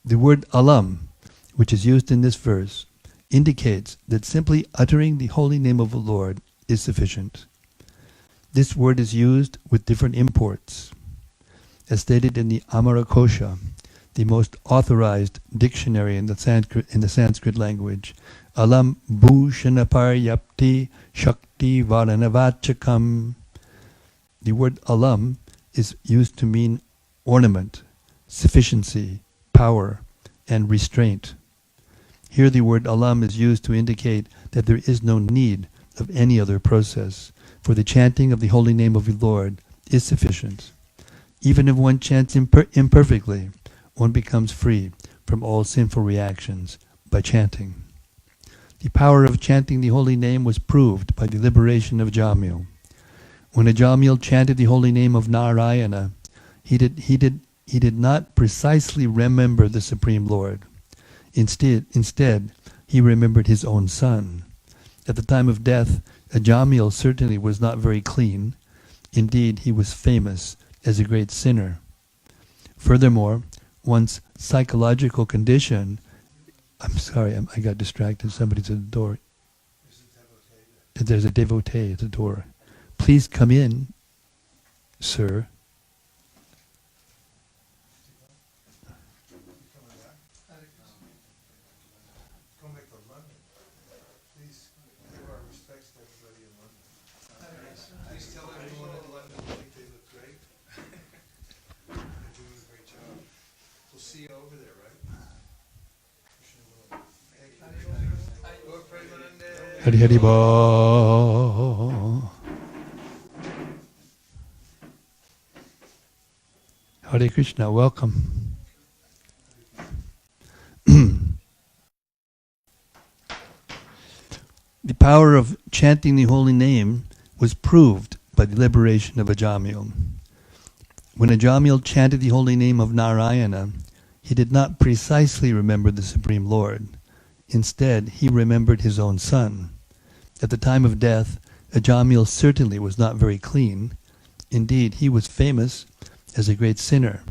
The word alam, which is used in this verse, indicates that simply uttering the holy name of the Lord is sufficient. This word is used with different imports. As stated in the Amarakosha, the most authorized dictionary in the Sanskrit language, alam bhushanaparyapti shakti varanavachakam. The word alam is used to mean ornament, sufficiency, power, and restraint. Here the word alam is used to indicate that there is no need of any other process, for the chanting of the holy name of the Lord is sufficient. Even if one chants imperfectly, one becomes free from all sinful reactions by chanting. The power of chanting the holy name was proved by the liberation of Jamil. When Ajamil chanted the holy name of Narayana, he did not precisely remember the Supreme Lord. Instead, he remembered his own son. At the time of death, Ajamil certainly was not very clean. Indeed, he was famous as a great sinner. Furthermore, one's psychological condition... I'm sorry, I got distracted. Somebody's at the door. There's a devotee at the door. Please come in, sir. Hari Hari Bo. Hare Krishna, welcome. The power of chanting the holy name was proved by the liberation of Ajamil. When Ajamil chanted the holy name of Narayana, he did not precisely remember the Supreme Lord. Instead, he remembered his own son. At the time of death, Ajamil certainly was not very clean. Indeed, he was famous as a great sinner.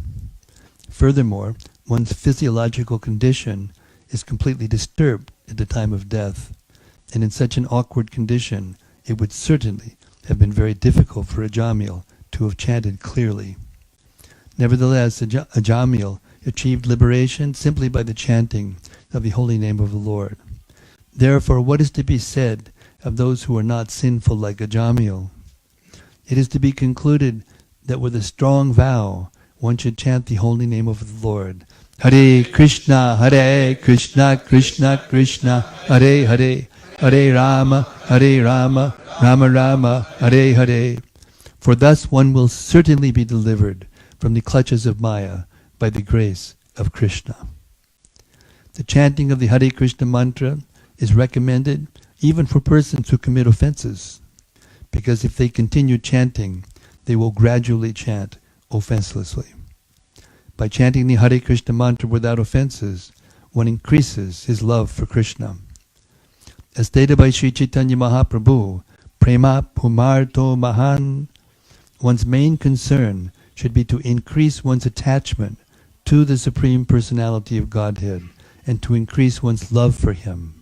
Furthermore, one's physiological condition is completely disturbed at the time of death, and in such an awkward condition, it would certainly have been very difficult for Ajamil to have chanted clearly. Nevertheless, Ajamil achieved liberation simply by the chanting of the holy name of the Lord. Therefore, what is to be said of those who are not sinful like Ajamil? It is to be concluded that with a strong vow, one should chant the holy name of the Lord. Hare Krishna, Krishna Krishna, Hare Hare, Hare Rama, Rama Rama, Hare Hare. For thus one will certainly be delivered from the clutches of Maya by the grace of Krishna. The chanting of the Hare Krishna mantra is recommended even for persons who commit offenses, because if they continue chanting, they will gradually chant offenselessly. By chanting the Hare Krishna mantra without offenses, one increases his love for Krishna. As stated by Sri Chaitanya Mahaprabhu, Prema Pumarto Mahan, one's main concern should be to increase one's attachment to the Supreme Personality of Godhead and to increase one's love for Him.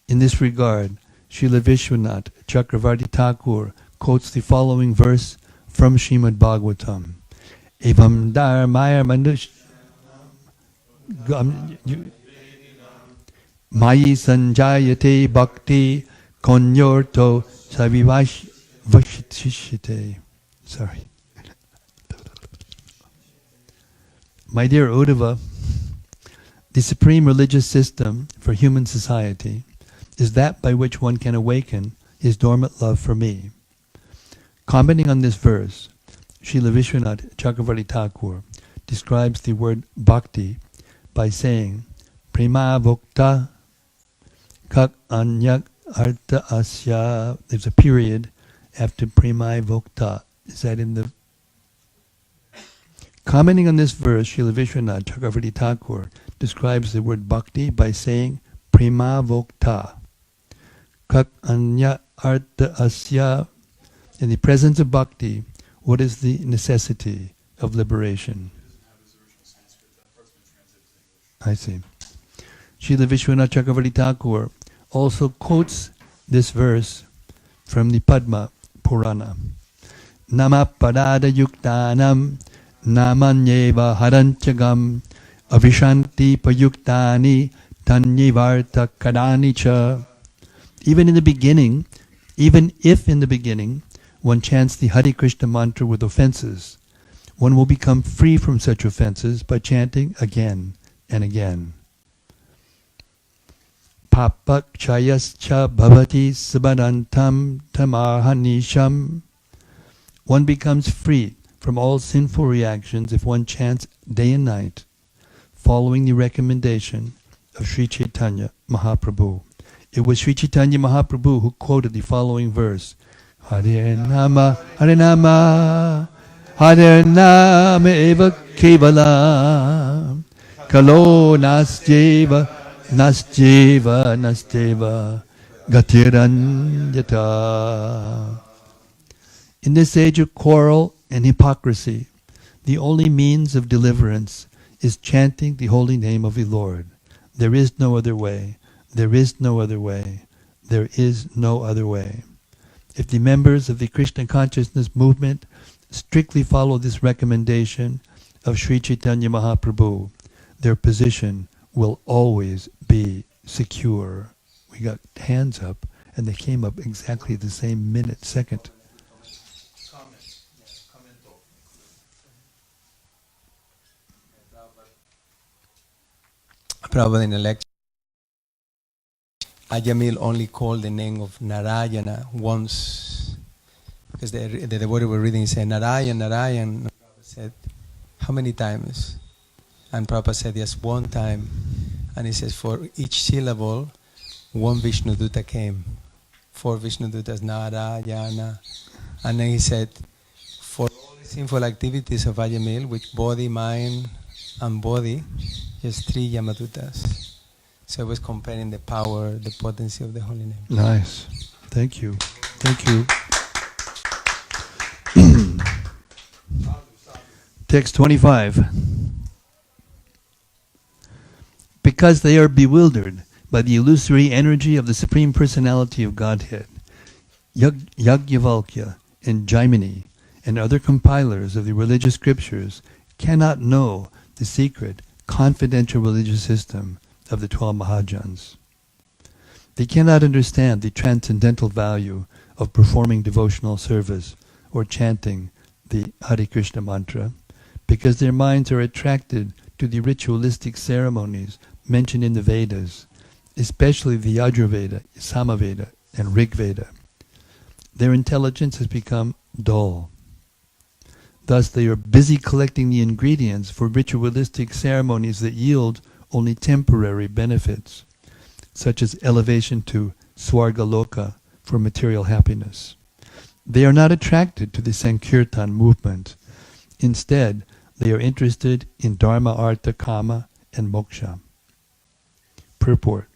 In this regard, Srila Vishwanath Chakravarti Thakur quotes the following verse from Srimad Bhagavatam. Evam dharmaya manush Mayi sanjayate bhakti konyorto savivashishite. Sorry. My dear Uddhava, the supreme religious system for human society is that by which one can awaken his dormant love for me. Commenting on this verse, Srila Vishwanath Chakravarti Thakur describes the word bhakti by saying, Prema Vokta Kak Anyak Artha Asya. There's a period after Prema Vokta. Is that in the... Commenting on this verse, Srila Vishwanath Chakravarti Thakur describes the word bhakti by saying, Prema Vokta Kak Anya Artha Asya. In the presence of bhakti, what is the necessity of liberation? I see. Srila Vishwanath Chakravarti Thakur also quotes this verse from the Padma Purana. Namaparada yuktanam namanyeva haranchagam avishanti payuktani tanyivarta kadanicha. Even if in the beginning one chants the Hare Krishna mantra with offenses, one will become free from such offenses by chanting again and again. Papakshayascha bhavati sabadantam tamarhanisham. One becomes free from all sinful reactions if one chants day and night, following the recommendation of Sri Chaitanya Mahaprabhu. It was Sri Chaitanya Mahaprabhu who quoted the following verse: Hare Nama, Hare Nama, Hare Nama eva kevala, kalo nasjeva, nasjeva, nasjeva, gatiranyata. In this age of quarrel and hypocrisy, the only means of deliverance is chanting the holy name of the Lord. There is no other way. There is no other way. There is no other way. If the members of the Krishna consciousness movement strictly follow this recommendation of Sri Chaitanya Mahaprabhu, their position will always be secure. We got hands up, and they came up exactly the same minute, second. Prabhupada in a lecture, Ajamil only called the name of Narayana once, because the word we were reading said Narayan, Narayan. Prabhupada said, how many times? And Prabhupada said, yes, one time. And he says, for each syllable, one Vishnuduta came. 4 Vishnudutas, Narayana. And then he said, for all the sinful activities of Ajamil, which body, mind, and body, just 3 Yamadutas. So I was comparing the power, the potency of the holy name. Nice. Thank you. Thank you. Text 25. Because they are bewildered by the illusory energy of the Supreme Personality of Godhead, Yajnavalkya and Jaimini and other compilers of the religious scriptures cannot know the secret, confidential religious system of the 12 Mahajans. They cannot understand the transcendental value of performing devotional service or chanting the Hare Krishna mantra because their minds are attracted to the ritualistic ceremonies mentioned in the Vedas, especially the Yajurveda, Samaveda, and Rigveda. Their intelligence has become dull. Thus they are busy collecting the ingredients for ritualistic ceremonies that yield only temporary benefits, such as elevation to Swargaloka for material happiness. They are not attracted to the Sankirtan movement. Instead, they are interested in Dharma, Artha, Kama, and Moksha. Purport.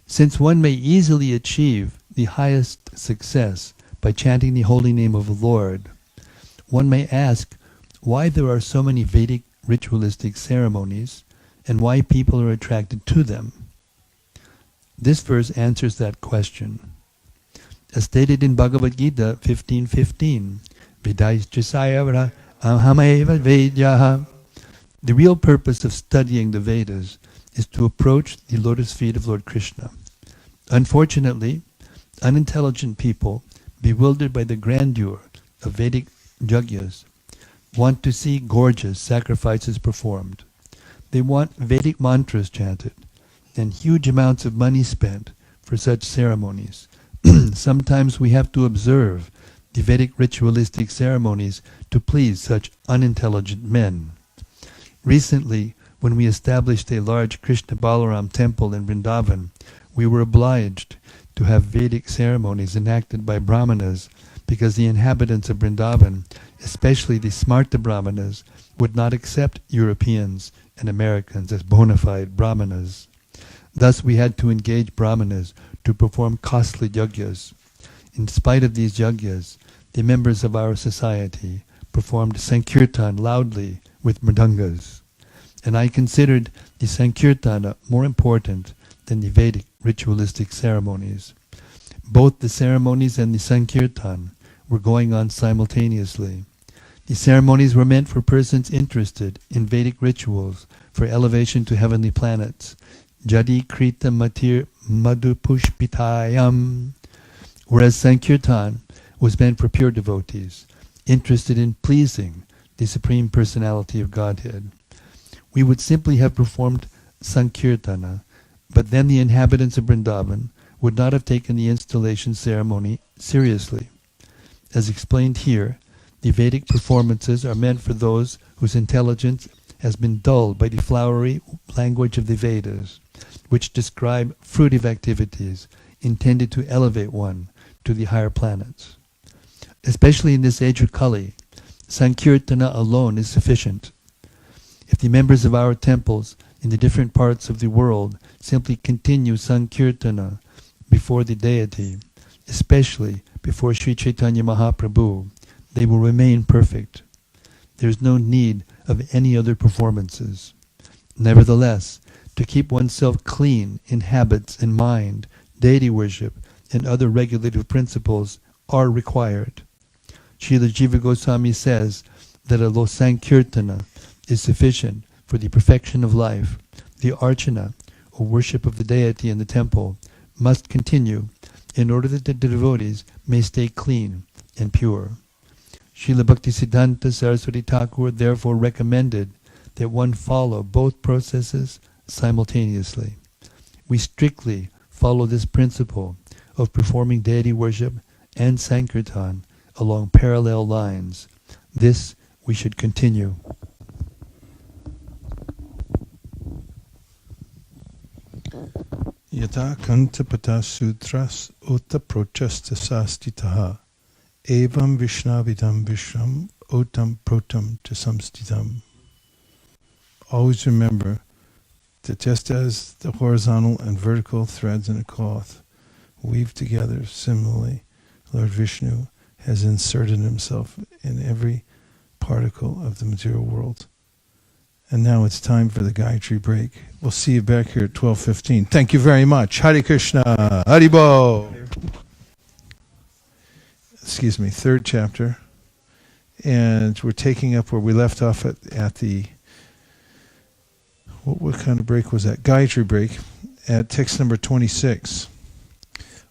Since one may easily achieve the highest success by chanting the holy name of the Lord, one may ask why there are so many Vedic ritualistic ceremonies and why people are attracted to them. This verse answers that question. As stated in Bhagavad Gita 15:15, Vedaischa ahamaeva vedyaha. The real purpose of studying the Vedas is to approach the lotus feet of Lord Krishna. Unfortunately, unintelligent people, bewildered by the grandeur of Vedic yajnas, want to see gorgeous sacrifices performed. They want Vedic mantras chanted and huge amounts of money spent for such ceremonies. Sometimes we have to observe the Vedic ritualistic ceremonies to please such unintelligent men. Recently, when we established a large Krishna Balaram temple in Vrindavan, we were obliged to have Vedic ceremonies enacted by Brahmanas because the inhabitants of Vrindavan, especially the Smarta Brahmanas, would not accept Europeans and Americans as bona fide Brahmanas. Thus we had to engage Brahmanas to perform costly yajnas. In spite of these yajnas, the members of our society performed Sankirtan loudly with mridangas. and I considered the Sankirtana more important than the Vedic ritualistic ceremonies. Both the ceremonies and the Sankirtan were going on simultaneously. The ceremonies were meant for persons interested in Vedic rituals for elevation to heavenly planets. Jadi Krita Matir Madhupushpitayam. Whereas Sankirtan was meant for pure devotees, interested in pleasing the Supreme Personality of Godhead. We would simply have performed Sankirtana, but then the inhabitants of Vrindavan would not have taken the installation ceremony seriously. As explained here, the Vedic performances are meant for those whose intelligence has been dulled by the flowery language of the Vedas, which describe fruitive activities intended to elevate one to the higher planets. Especially in this age of Kali, Sankirtana alone is sufficient. If the members of our temples in the different parts of the world simply continue Sankirtana before the deity, especially before Sri Chaitanya Mahaprabhu, they will remain perfect. There is no need of any other performances. Nevertheless, to keep oneself clean in habits and mind, deity worship, and other regulative principles are required. Srila Jiva Goswami says that although Sankirtana is sufficient for the perfection of life, the Archana, or worship of the deity in the temple, must continue in order that the devotees may stay clean and pure. Srila Bhaktisiddhanta Saraswati Thakur therefore recommended that one follow both processes simultaneously. We strictly follow this principle of performing deity worship and Sankirtan along parallel lines. This we should continue. Yata kantapata sutras uta prochasta sastitaha evam vishnavidam vishram otam protam to samstitam. Always remember that just as the horizontal and vertical threads in a cloth weave together, similarly, Lord Vishnu has inserted himself in every particle of the material world. And now it's time for the Gayatri break. We'll see you back here at 12:15. Thank you very much. Hare Krishna. Haribo. Excuse me, third chapter. And we're taking up where we left off at the... What kind of break was that? Gayatri break at text number 26.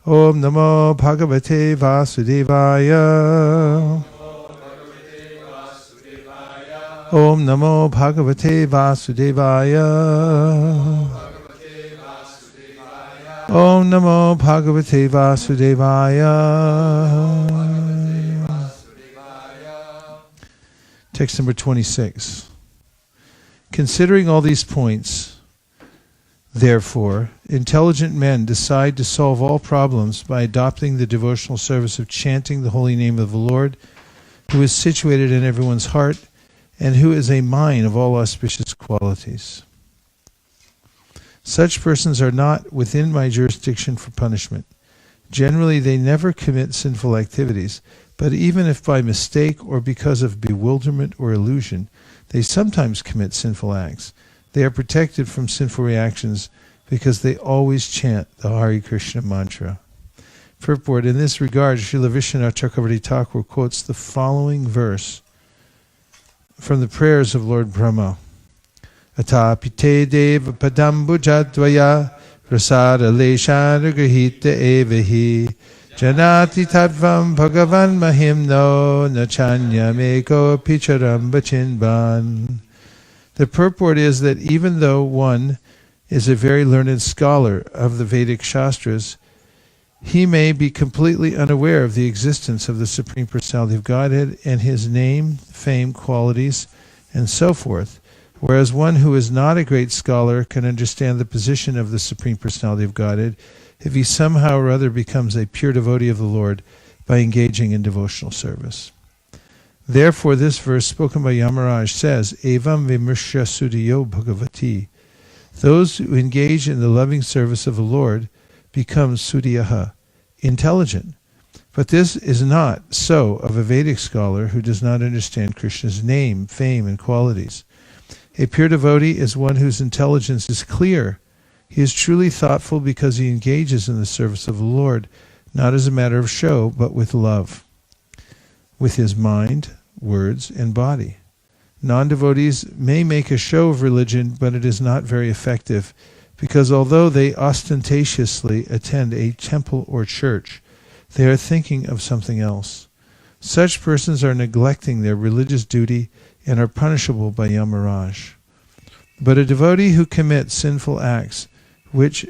Om Namo Bhagavate Vasudevaya. Om Namo Bhagavate Vasudevaya. Om Namo Bhagavate Vasudevaya. Text number 26. Considering all these points, therefore, intelligent men decide to solve all problems by adopting the devotional service of chanting the holy name of the Lord, who is situated in everyone's heart, and who is a mine of all auspicious qualities. Such persons are not within my jurisdiction for punishment. Generally, they never commit sinful activities, but even if by mistake or because of bewilderment or illusion, they sometimes commit sinful acts, they are protected from sinful reactions because they always chant the Hare Krishna mantra. Purport: in this regard, Srila Vishwanath Chakravarti Thakur quotes the following verse from the prayers of Lord Brahma. Atapite deva padambujadvaya rasada leshana grahita evahi janati tadvam bhagavan mahimno nachanya meko picharam bachinban. The purport is that even though one is a very learned scholar of the Vedic Shastras, he may be completely unaware of the existence of the Supreme Personality of Godhead and his name, fame, qualities, and so forth, whereas one who is not a great scholar can understand the position of the Supreme Personality of Godhead if he somehow or other becomes a pure devotee of the Lord by engaging in devotional service. Therefore, this verse spoken by Yamaraj says, Evam vimrshya sudiyo bhagavati. Those who engage in the loving service of the Lord become sudiyaha, intelligent. But this is not so of a Vedic scholar who does not understand Krishna's name, fame, and qualities. A pure devotee is one whose intelligence is clear. He is truly thoughtful because he engages in the service of the Lord, not as a matter of show, but with love, with his mind, words, and body. Non-devotees may make a show of religion, but it is not very effective, because although they ostentatiously attend a temple or church, they are thinking of something else. Such persons are neglecting their religious duty and are punishable by Yamaraj. But a devotee who commits sinful acts, which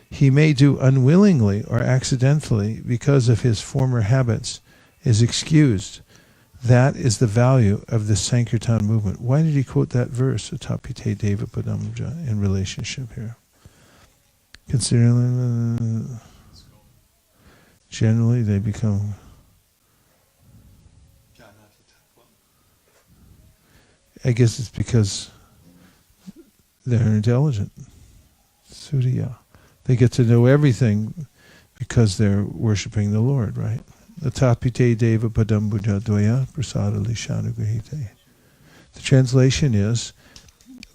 he may do unwillingly or accidentally because of his former habits, is excused. That is the value of the Sankirtan movement. Why did he quote that verse, Atapite Deva Padamja, in relationship here? Considering generally they become... I guess it's because they're intelligent. Surya. They get to know everything because they're worshipping the Lord, right? Atapite deva padam buddha dvaya prasada lishanugrahite. The translation is,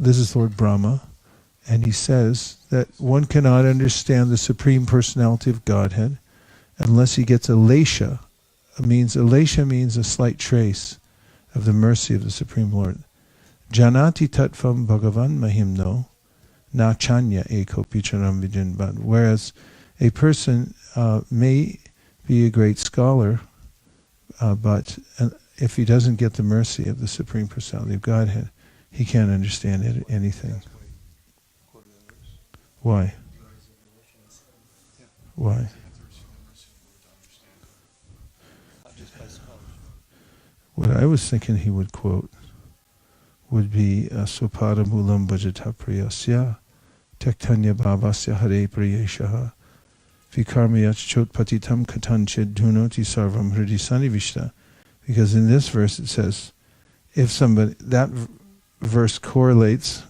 this is Lord Brahma, and he says that one cannot understand the Supreme Personality of Godhead unless he gets a lesha. Lesha means a slight trace of the mercy of the Supreme Lord. Janati tatvam bhagavan mahimno na chanya eko picharam vijinbad. Whereas a person may be a great scholar, but if he doesn't get the mercy of the Supreme Personality of Godhead, he can't understand anything. Why? Why? What I was thinking he would quote would be Sopada Mulam Bhajata Priyasya Tektanya Bhavasya Hare Priyeshaha Vikarmayach Chotpatitam Katanchid Dhunoti Sarvam Hridi Sanivishta. Because in this verse it says, if somebody, that verse correlates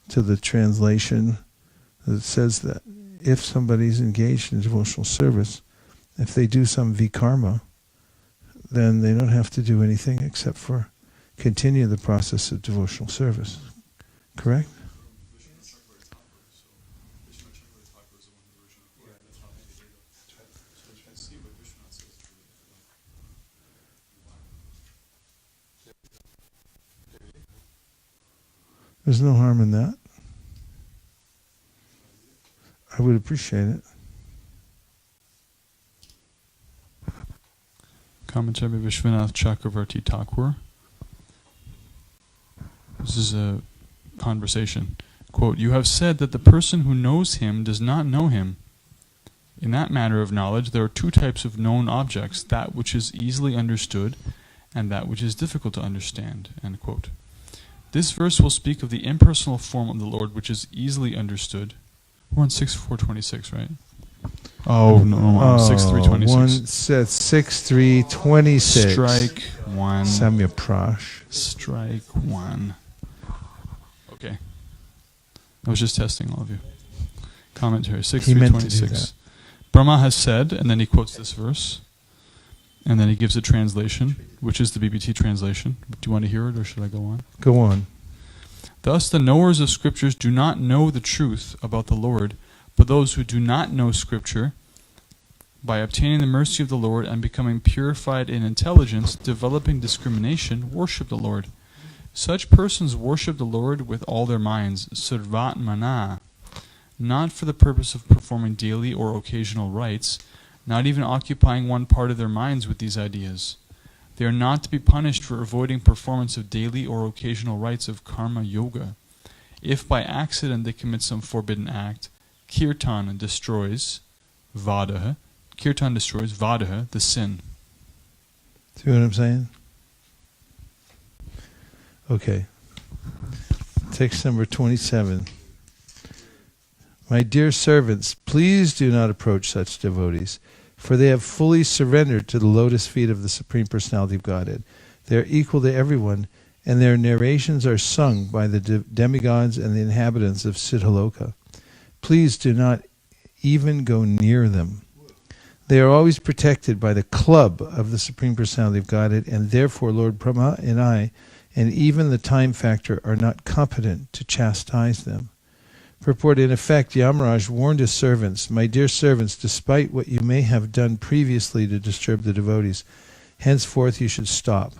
to the translation that says that if somebody's engaged in devotional service, if they do some vikarma, then they don't have to do anything except for continue the process of devotional service. Correct? There's no harm in that. I would appreciate it. Commentary by Vishwanath Chakravarti Thakur. This is a conversation. Quote, "You have said that the person who knows him does not know him. In that matter of knowledge, there are two types of known objects, that which is easily understood and that which is difficult to understand." End quote. This verse will speak of the impersonal form of the Lord, which is easily understood. We're on 6.4.26, right? Oh, no, 6.3.26. One says 6.3.26. Strike one. Samya Prash. Strike one. Okay. I was just testing all of you. Commentary, 6.3.26. Brahma has said, and then he quotes this verse, and then he gives a translation, which is the BBT translation. Do you want to hear it, or should I go on? Go on. "Thus the knowers of Scriptures do not know the truth about the Lord, but those who do not know Scripture, by obtaining the mercy of the Lord and becoming purified in intelligence, developing discrimination, worship the Lord. Such persons worship the Lord with all their minds, sarvatmana, not for the purpose of performing daily or occasional rites, not even occupying one part of their minds with these ideas. They are not to be punished for avoiding performance of daily or occasional rites of karma yoga. If by accident they commit some forbidden act, kirtan destroys vadaha, the sin." See what I'm saying? Okay. Text number 27. "My dear servants, please do not approach such devotees, for they have fully surrendered to the lotus feet of the Supreme Personality of Godhead. They are equal to everyone, and their narrations are sung by the demigods and the inhabitants of Siddhaloka. Please do not even go near them. They are always protected by the club of the Supreme Personality of Godhead, and therefore Lord Brahma and I and even the time factor are not competent to chastise them. Purport: in effect, Yamaraj warned his servants, "My dear servants, despite what you may have done previously to disturb the devotees, henceforth you should stop.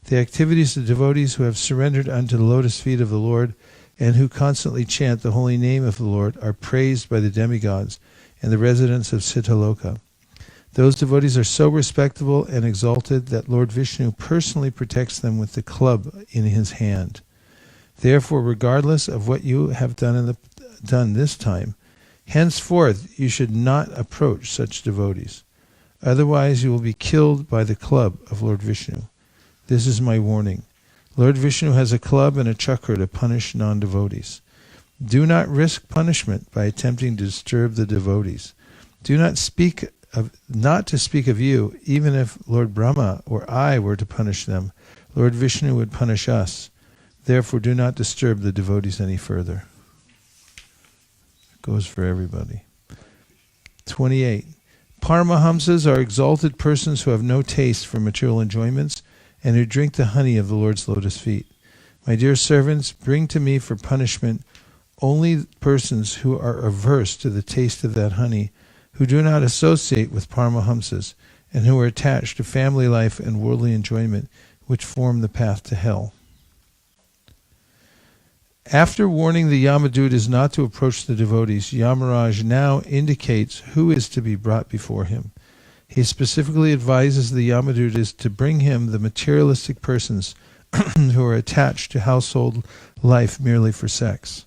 The activities of devotees who have surrendered unto the lotus feet of the Lord and who constantly chant the holy name of the Lord are praised by the demigods and the residents of Siddhaloka. Those devotees are so respectable and exalted that Lord Vishnu personally protects them with the club in his hand. Therefore, regardless of what you have done this time, henceforth you should not approach such devotees. Otherwise you will be killed by the club of Lord Vishnu. This is my warning. Lord Vishnu has a club and a chakra to punish non-devotees. Do not risk punishment by attempting to disturb the devotees. Do not speak of you, even if Lord Brahma or I were to punish them, Lord Vishnu would punish us. Therefore do not disturb the devotees any further." It goes for everybody. 28. Paramahamsas are exalted persons who have no taste for material enjoyments and who drink the honey of the Lord's lotus feet. My dear servants, bring to me for punishment only persons who are averse to the taste of that honey, who do not associate with Paramahamsas, and who are attached to family life and worldly enjoyment, which form the path to hell. After warning the Yamadutas not to approach the devotees, Yamaraj now indicates who is to be brought before him. He specifically advises the Yamadutas to bring him the materialistic persons who are attached to household life merely for sex.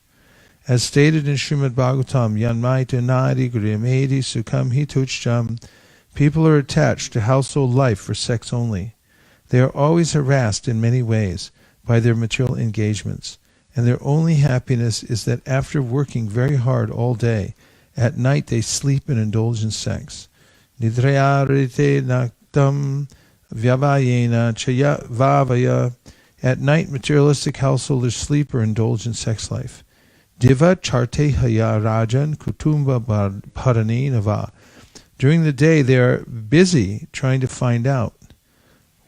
As stated in Srimad Bhagavatam, Yanmaita Nadi Guriyamedi Sukham Hituchjam, people are attached to household life for sex only. They are always harassed in many ways by their material engagements, and their only happiness is that after working very hard all day, at night they sleep and indulge in sex. Nidraya rite naktam vyavayena chaya vavaya. At night, materialistic householders sleep or indulge in sex life. Diva charte haya rajan kutumba bharani nava. During the day, they are busy trying to find out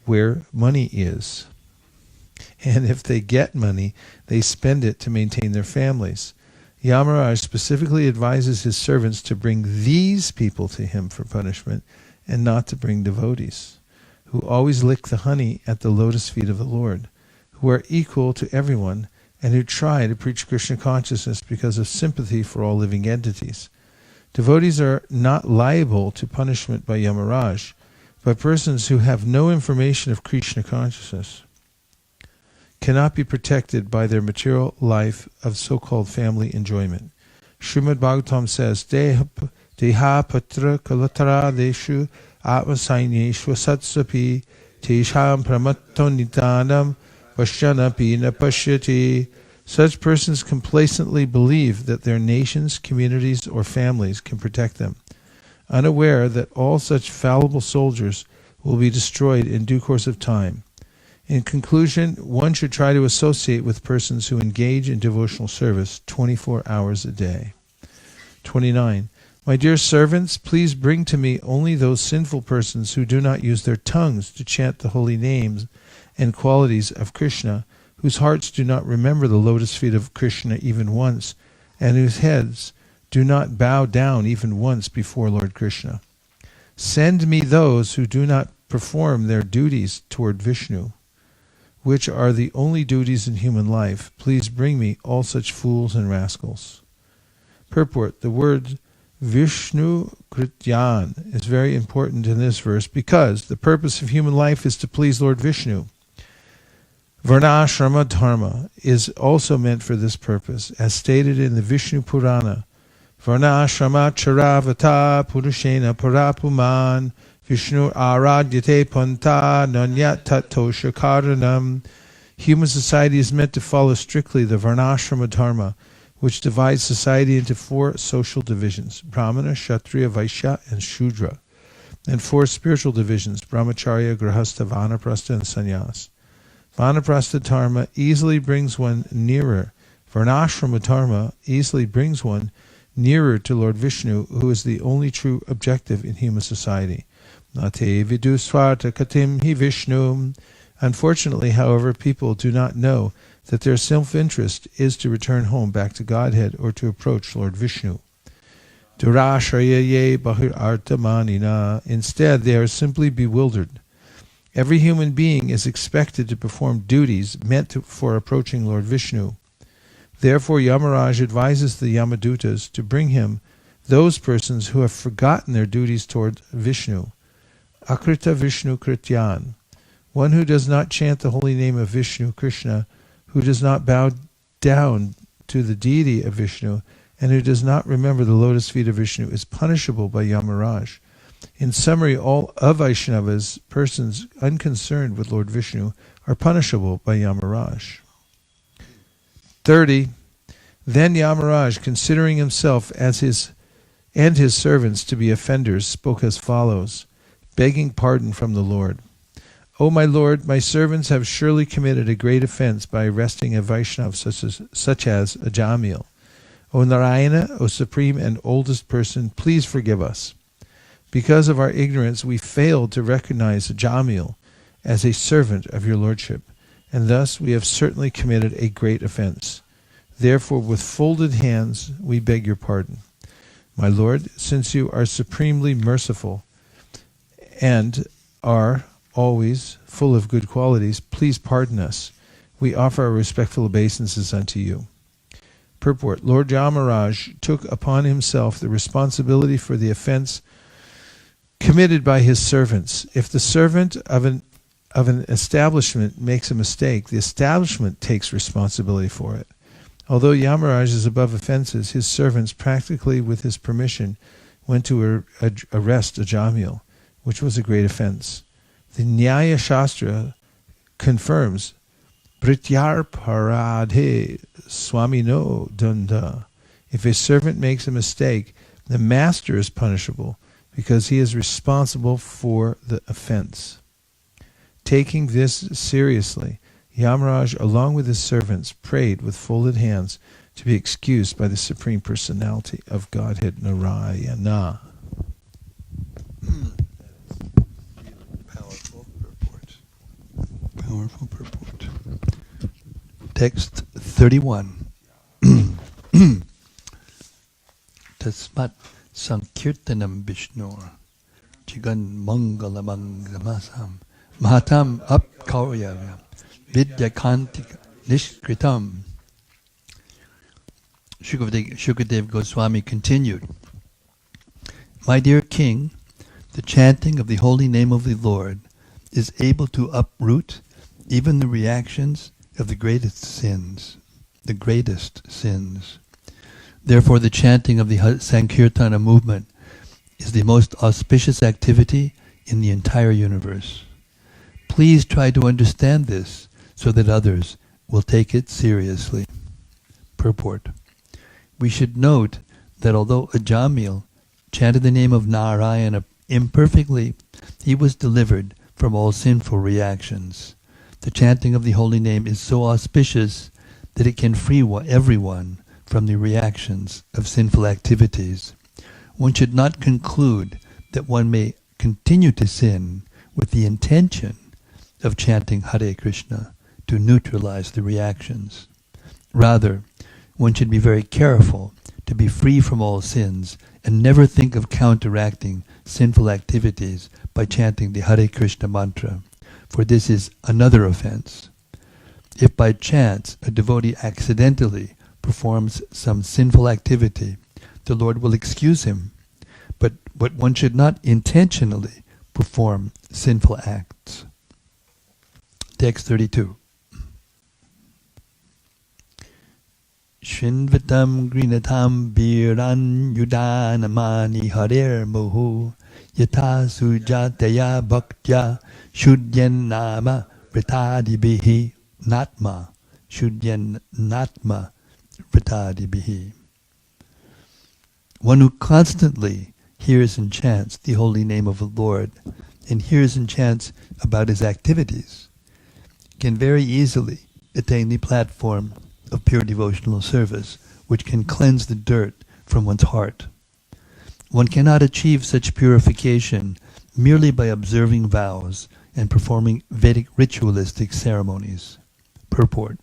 where money is. And if they get money, they spend it to maintain their families. Yamaraj specifically advises his servants to bring these people to him for punishment and not to bring devotees, who always lick the honey at the lotus feet of the Lord, who are equal to everyone and who try to preach Krishna consciousness because of sympathy for all living entities. Devotees are not liable to punishment by Yamaraj, but persons who have no information of Krishna consciousness cannot be protected by their material life of so-called family enjoyment. Srimad Bhagavatam says, Deha patra kalatara deshu atmasainyeshva satsapi tesham pramatto nitanam vashyanapi na pashyati. Such persons complacently believe that their nations, communities, or families can protect them, unaware that all such fallible soldiers will be destroyed in due course of time. In conclusion, one should try to associate with persons who engage in devotional service 24 hours a day. 29. My dear servants, please bring to me only those sinful persons who do not use their tongues to chant the holy names and qualities of Krishna, whose hearts do not remember the lotus feet of Krishna even once, and whose heads do not bow down even once before Lord Krishna. Send me those who do not perform their duties toward Vishnu, which are the only duties in human life. Please bring me all such fools and rascals. Purport: the word Vishnu Krityan is very important in this verse because the purpose of human life is to please Lord Vishnu. Varnashrama dharma is also meant for this purpose, as stated in the Vishnu Purana. Varnashrama charavata purushena parapuman Vishnu aradyate panta nanyat tatosha karanam. Human society is meant to follow strictly the Varnashrama dharma, which divides society into 4 social divisions, Brahmana, Kshatriya, Vaishya, and Shudra, and 4 spiritual divisions, Brahmacharya, Grahastha, Vanaprastha, and Sannyas. Vanaprastha dharma easily brings one nearer. Varnashrama dharma easily brings one nearer to Lord Vishnu, who is the only true objective in human society. Nate vidu swarta katim hi Vishnu Unfortunately, however, people do not know that their self-interest is to return home back to Godhead or to approach Lord Vishnu. Durashrayaye bahir artamanina. Instead, they are simply bewildered. Every human being is expected to perform duties for approaching Lord Vishnu. Therefore, Yamaraj advises the Yamadutas to bring him those persons who have forgotten their duties toward Vishnu. Akrita Vishnu Krityan. One who does not chant the holy name of Vishnu, Krishna, who does not bow down to the deity of Vishnu, and who does not remember the lotus feet of Vishnu is punishable by Yamaraj. In summary, all Avaishnavas, persons unconcerned with Lord Vishnu, are punishable by Yamaraj. 30. Then Yamaraj, considering himself and his servants to be offenders, spoke as follows, begging pardon from the Lord. O my Lord, my servants have surely committed a great offense by arresting a Vaishnav such as Ajamil. O Narayana, O supreme and oldest person, please forgive us. Because of our ignorance, we failed to recognize Ajamil as a servant of your lordship, and thus we have certainly committed a great offense. Therefore, with folded hands, we beg your pardon. My Lord, since you are supremely merciful and are always full of good qualities, please pardon us. We offer our respectful obeisances unto you. Purport. Lord Yamaraj took upon himself the responsibility for the offense committed by his servants. If the servant of an establishment makes a mistake, the establishment takes responsibility for it. Although Yamaraj is above offenses, his servants, practically with his permission, went to arrest Ajamil, which was a great offense. The Nyaya Shastra confirms Brityar Paradhe Swamino Dunda. If a servant makes a mistake, the master is punishable because he is responsible for the offense. Taking this seriously, Yamaraj, along with his servants, prayed with folded hands to be excused by the Supreme Personality of Godhead Narayana. Powerful purport. Text 31. Tasmat Sankirtanam Vishnur Chigan Mangalamanglamasam Mahatam Apkaurya Vidyakantika Nishkritam. Shukadev Goswami continued, My dear king, the chanting of the holy name of the Lord is able to uproot even the reactions of the greatest sins. Therefore, the chanting of the Sankirtana movement is the most auspicious activity in the entire universe. Please try to understand this so that others will take it seriously. Purport. We should note that although Ajamil chanted the name of Narayana imperfectly, he was delivered from all sinful reactions. The chanting of the holy name is so auspicious that it can free everyone from the reactions of sinful activities. One should not conclude that one may continue to sin with the intention of chanting Hare Krishna to neutralize the reactions. Rather, one should be very careful to be free from all sins and never think of counteracting sinful activities by chanting the Hare Krishna mantra, for this is another offense. If by chance a devotee accidentally performs some sinful activity, the Lord will excuse him, but one should not intentionally perform sinful acts. Text 32. Shinvatam grinatam viran yudanamani harer mohu yata sujataya bhaktya shudyan nama vritadibihi natma shudyan natma vritadibihi. One who constantly hears and chants the holy name of the Lord and hears and chants about his activities can very easily attain the platform of pure devotional service, which can cleanse the dirt from one's heart. One cannot achieve such purification merely by observing vows and performing Vedic ritualistic ceremonies. Purport.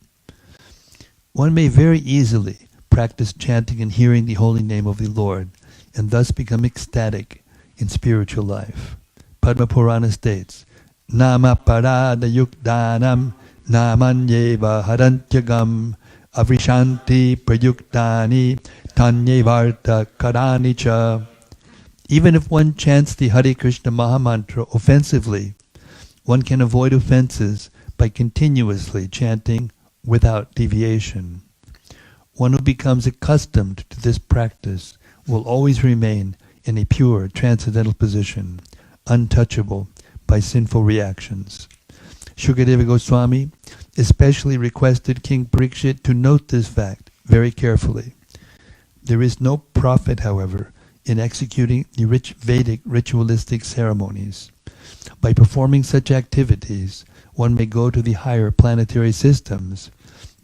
One may very easily practice chanting and hearing the holy name of the Lord, and thus become ecstatic in spiritual life. Padma Purana states, Nama parada yukdanam namanyeva harantyagam avrishanti prayuktani tanyevarta karanicha. Even if one chants the Hare Krishna Mahamantra offensively, one can avoid offenses by continuously chanting without deviation. One who becomes accustomed to this practice will always remain in a pure transcendental position, untouchable by sinful reactions. Shukadeva Goswami especially requested King Parikshit to note this fact very carefully. There is no profit, however, in executing the rich Vedic ritualistic ceremonies. By performing such activities, one may go to the higher planetary systems,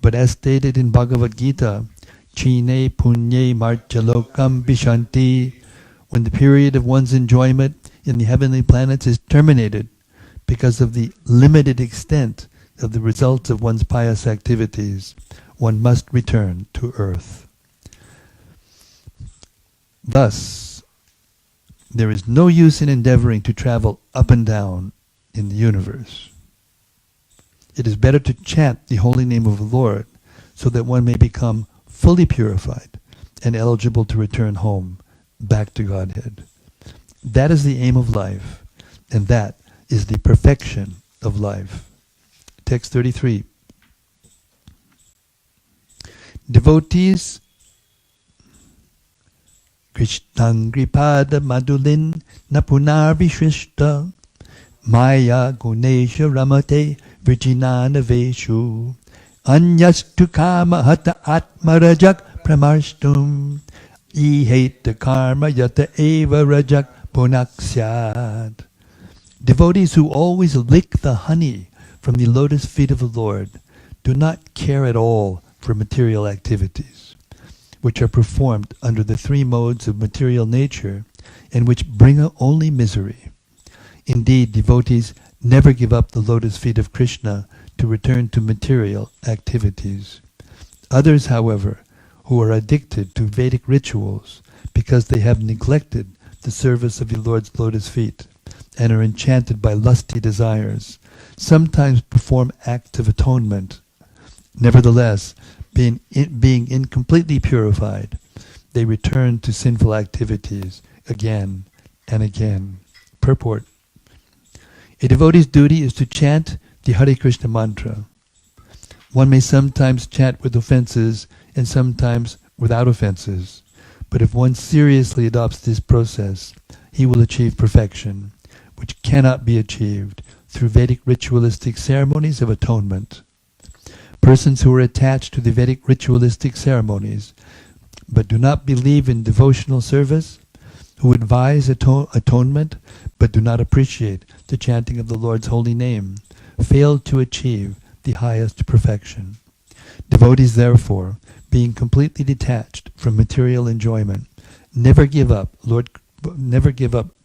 but as stated in Bhagavad Gita, Chine punye marchalokam bishanti, when the period of one's enjoyment in the heavenly planets is terminated because of the limited extent of the results of one's pious activities, one must return to earth. Thus, there is no use in endeavoring to travel up and down in the universe. It is better to chant the holy name of the Lord so that one may become fully purified and eligible to return home, back to Godhead. That is the aim of life, and that is the perfection of life. Text 33. Devotees Krishnangripada Madulin Napunar Vishrishta Maya Gunesha Ramate Virginana Veshu Anyastu Kama Hata Atmarajak Pramarshtum Iheta Karma Yata Eva Rajak Punaksyad. Devotees who always lick the honey from the lotus feet of the Lord do not care at all for material activities, which are performed under the three modes of material nature and which bring only misery. Indeed, devotees never give up the lotus feet of Krishna to return to material activities. Others, however, who are addicted to Vedic rituals because they have neglected the service of the Lord's lotus feet and are enchanted by lusty desires, sometimes perform acts of atonement. Nevertheless, being incompletely purified, they return to sinful activities again and again. Purport. A devotee's duty is to chant the Hare Krishna mantra. One may sometimes chant with offenses and sometimes without offenses, but if one seriously adopts this process, he will achieve perfection, which cannot be achieved through Vedic ritualistic ceremonies of atonement. Persons who are attached to the Vedic ritualistic ceremonies but do not believe in devotional service, who advise atonement but do not appreciate the chanting of the Lord's holy name, fail to achieve the highest perfection. Devotees, therefore, being completely detached from material enjoyment, never give up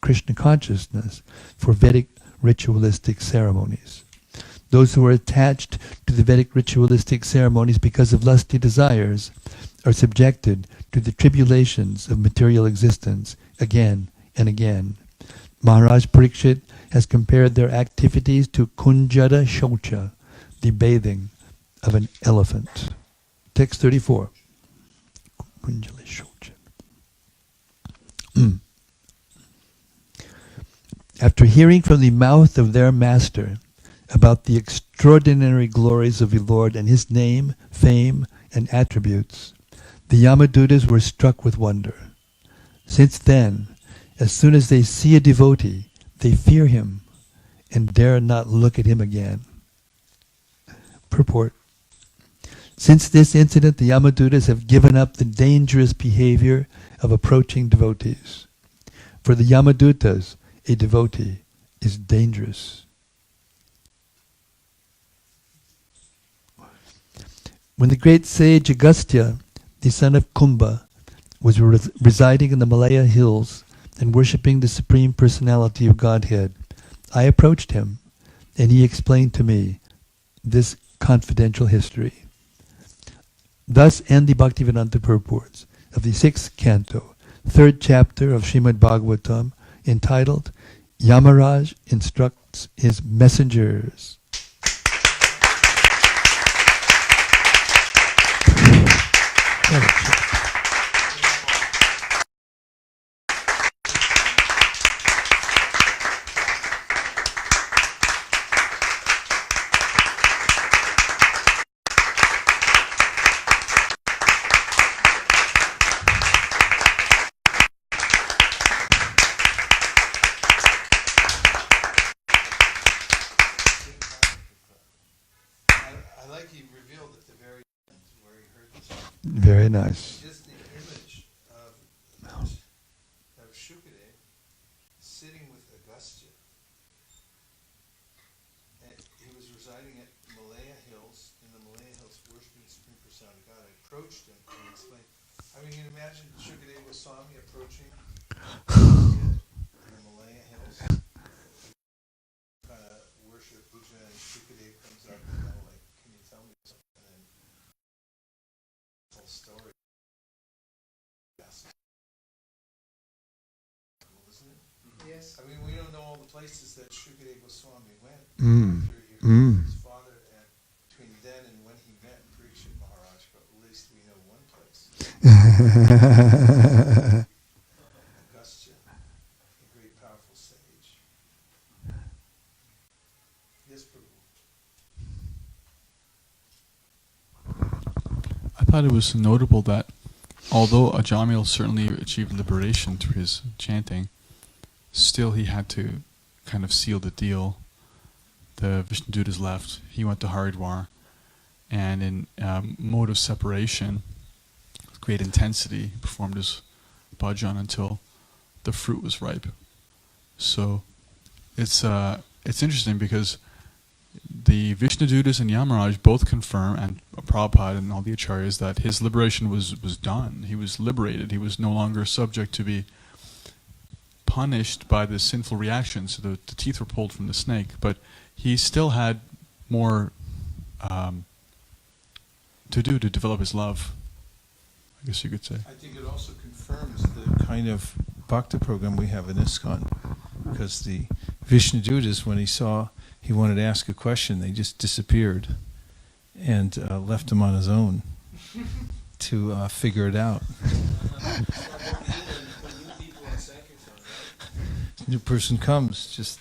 Krishna consciousness for Vedic ritualistic ceremonies. Those who are attached to the Vedic ritualistic ceremonies because of lusty desires are subjected to the tribulations of material existence again and again. Maharaja Parikshit has compared their activities to kunjara shocha, the bathing of an elephant. Text 34. Kunjara shocha. After hearing from the mouth of their master about the extraordinary glories of the Lord and his name, fame, and attributes, the Yamadutas were struck with wonder. Since then, as soon as they see a devotee, they fear him and dare not look at him again. Purport. Since this incident, the Yamadutas have given up the dangerous behavior of approaching devotees. For the Yamadutas, a devotee is dangerous. When the great sage Agastya, the son of Kumbha, was residing in the Malaya hills and worshipping the Supreme Personality of Godhead, I approached him, and he explained to me this confidential history. Thus end the Bhaktivedanta purports of the 6th canto, 3rd chapter of Srimad Bhagavatam, entitled Yamaraj Instructs His Messengers. I like he revealed at the very end where he heard this. Very nice. Just the image of Shukadeva sitting with Agastya. And he was residing at Malaya Hills, in the Malaya Hills, worshiping Supreme Personality God. I approached him and explained. I mean, you can imagine Shukadeva Goswami approaching in the Malaya Hills. Kind of worship puja, and Shukadeva comes up and like, can you tell me something? And then whole story. Yes. Isn't it? Yes. I mean, we don't know all the places that Shukadeva Goswami went after he heard his father, and between then and when he met Parikshit Maharaj, but at least we know one place. Agastya, a great powerful sage. Yes, Prabhu. I thought it was notable that although Ajamil certainly achieved liberation through his chanting, still he had to kind of seal the deal. The Vishnudutas left, he went to Haridwar, and in mode of separation, with great intensity, performed his bhajan until the fruit was ripe. So it's interesting because the Vishnudutas and Yamaraj both confirm, and Prabhupada and all the acharyas, that his liberation was done. He was liberated. He was no longer subject to be punished by the sinful reaction. So the teeth were pulled from the snake, but he still had more to do to develop his love, I guess you could say. I think it also confirms the kind of bhakti program we have in ISKCON, because the Vishnudutas, when he wanted to ask a question, they just disappeared and left him on his own to figure it out. New person comes, just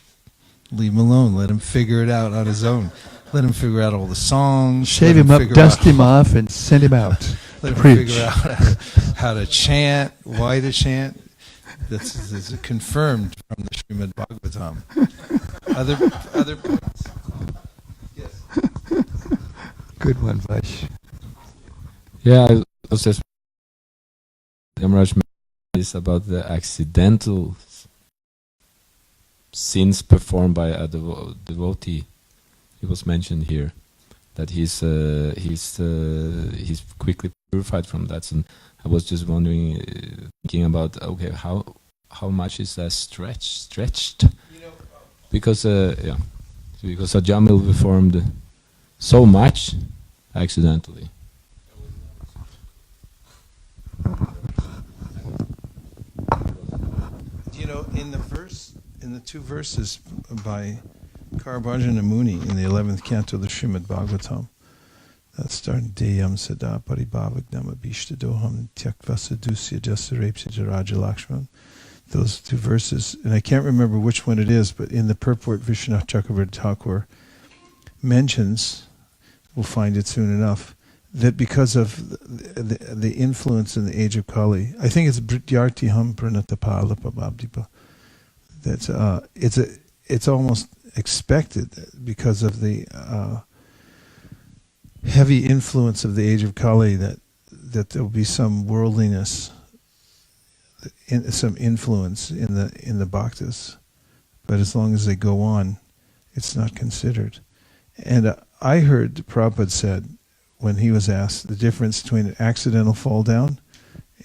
leave him alone. Let him figure it out on his own. Let him figure out all the songs. Shave him up, dust him off, and send him out. Let him preach. figure out how to chant, why to chant. This is confirmed from the Srimad Bhagavatam. Other points? Yes. Good one, Vaish. Yeah, I was just Yamaraj is about the accidental sins performed by a devotee. It was mentioned here that he's quickly purified from that. And I was just wondering, thinking about, okay, how much is that stretched? Because because Ajamil performed so much accidentally. In the two verses by Karabhajana Muni in the 11th canto of the Srimad Bhagavatam, that started Deyam Sada Paribhavagnam Abhishtadoham Tyaktva Sadusya Jasarepsya Raja Lakshman. Those two verses, and I can't remember which one it is, but in the purport Vishwanath Chakravarti Thakur mentions, we'll find it soon enough, that because of the influence in the age of Kali, I think it's Brityartiham Pranatapala Pababdipa, that it's almost expected because of the heavy influence of the age of Kali that there will be some worldliness, some influence in the bhaktas, but as long as they go on, it's not considered. And I heard Prabhupada said, when he was asked the difference between an accidental fall down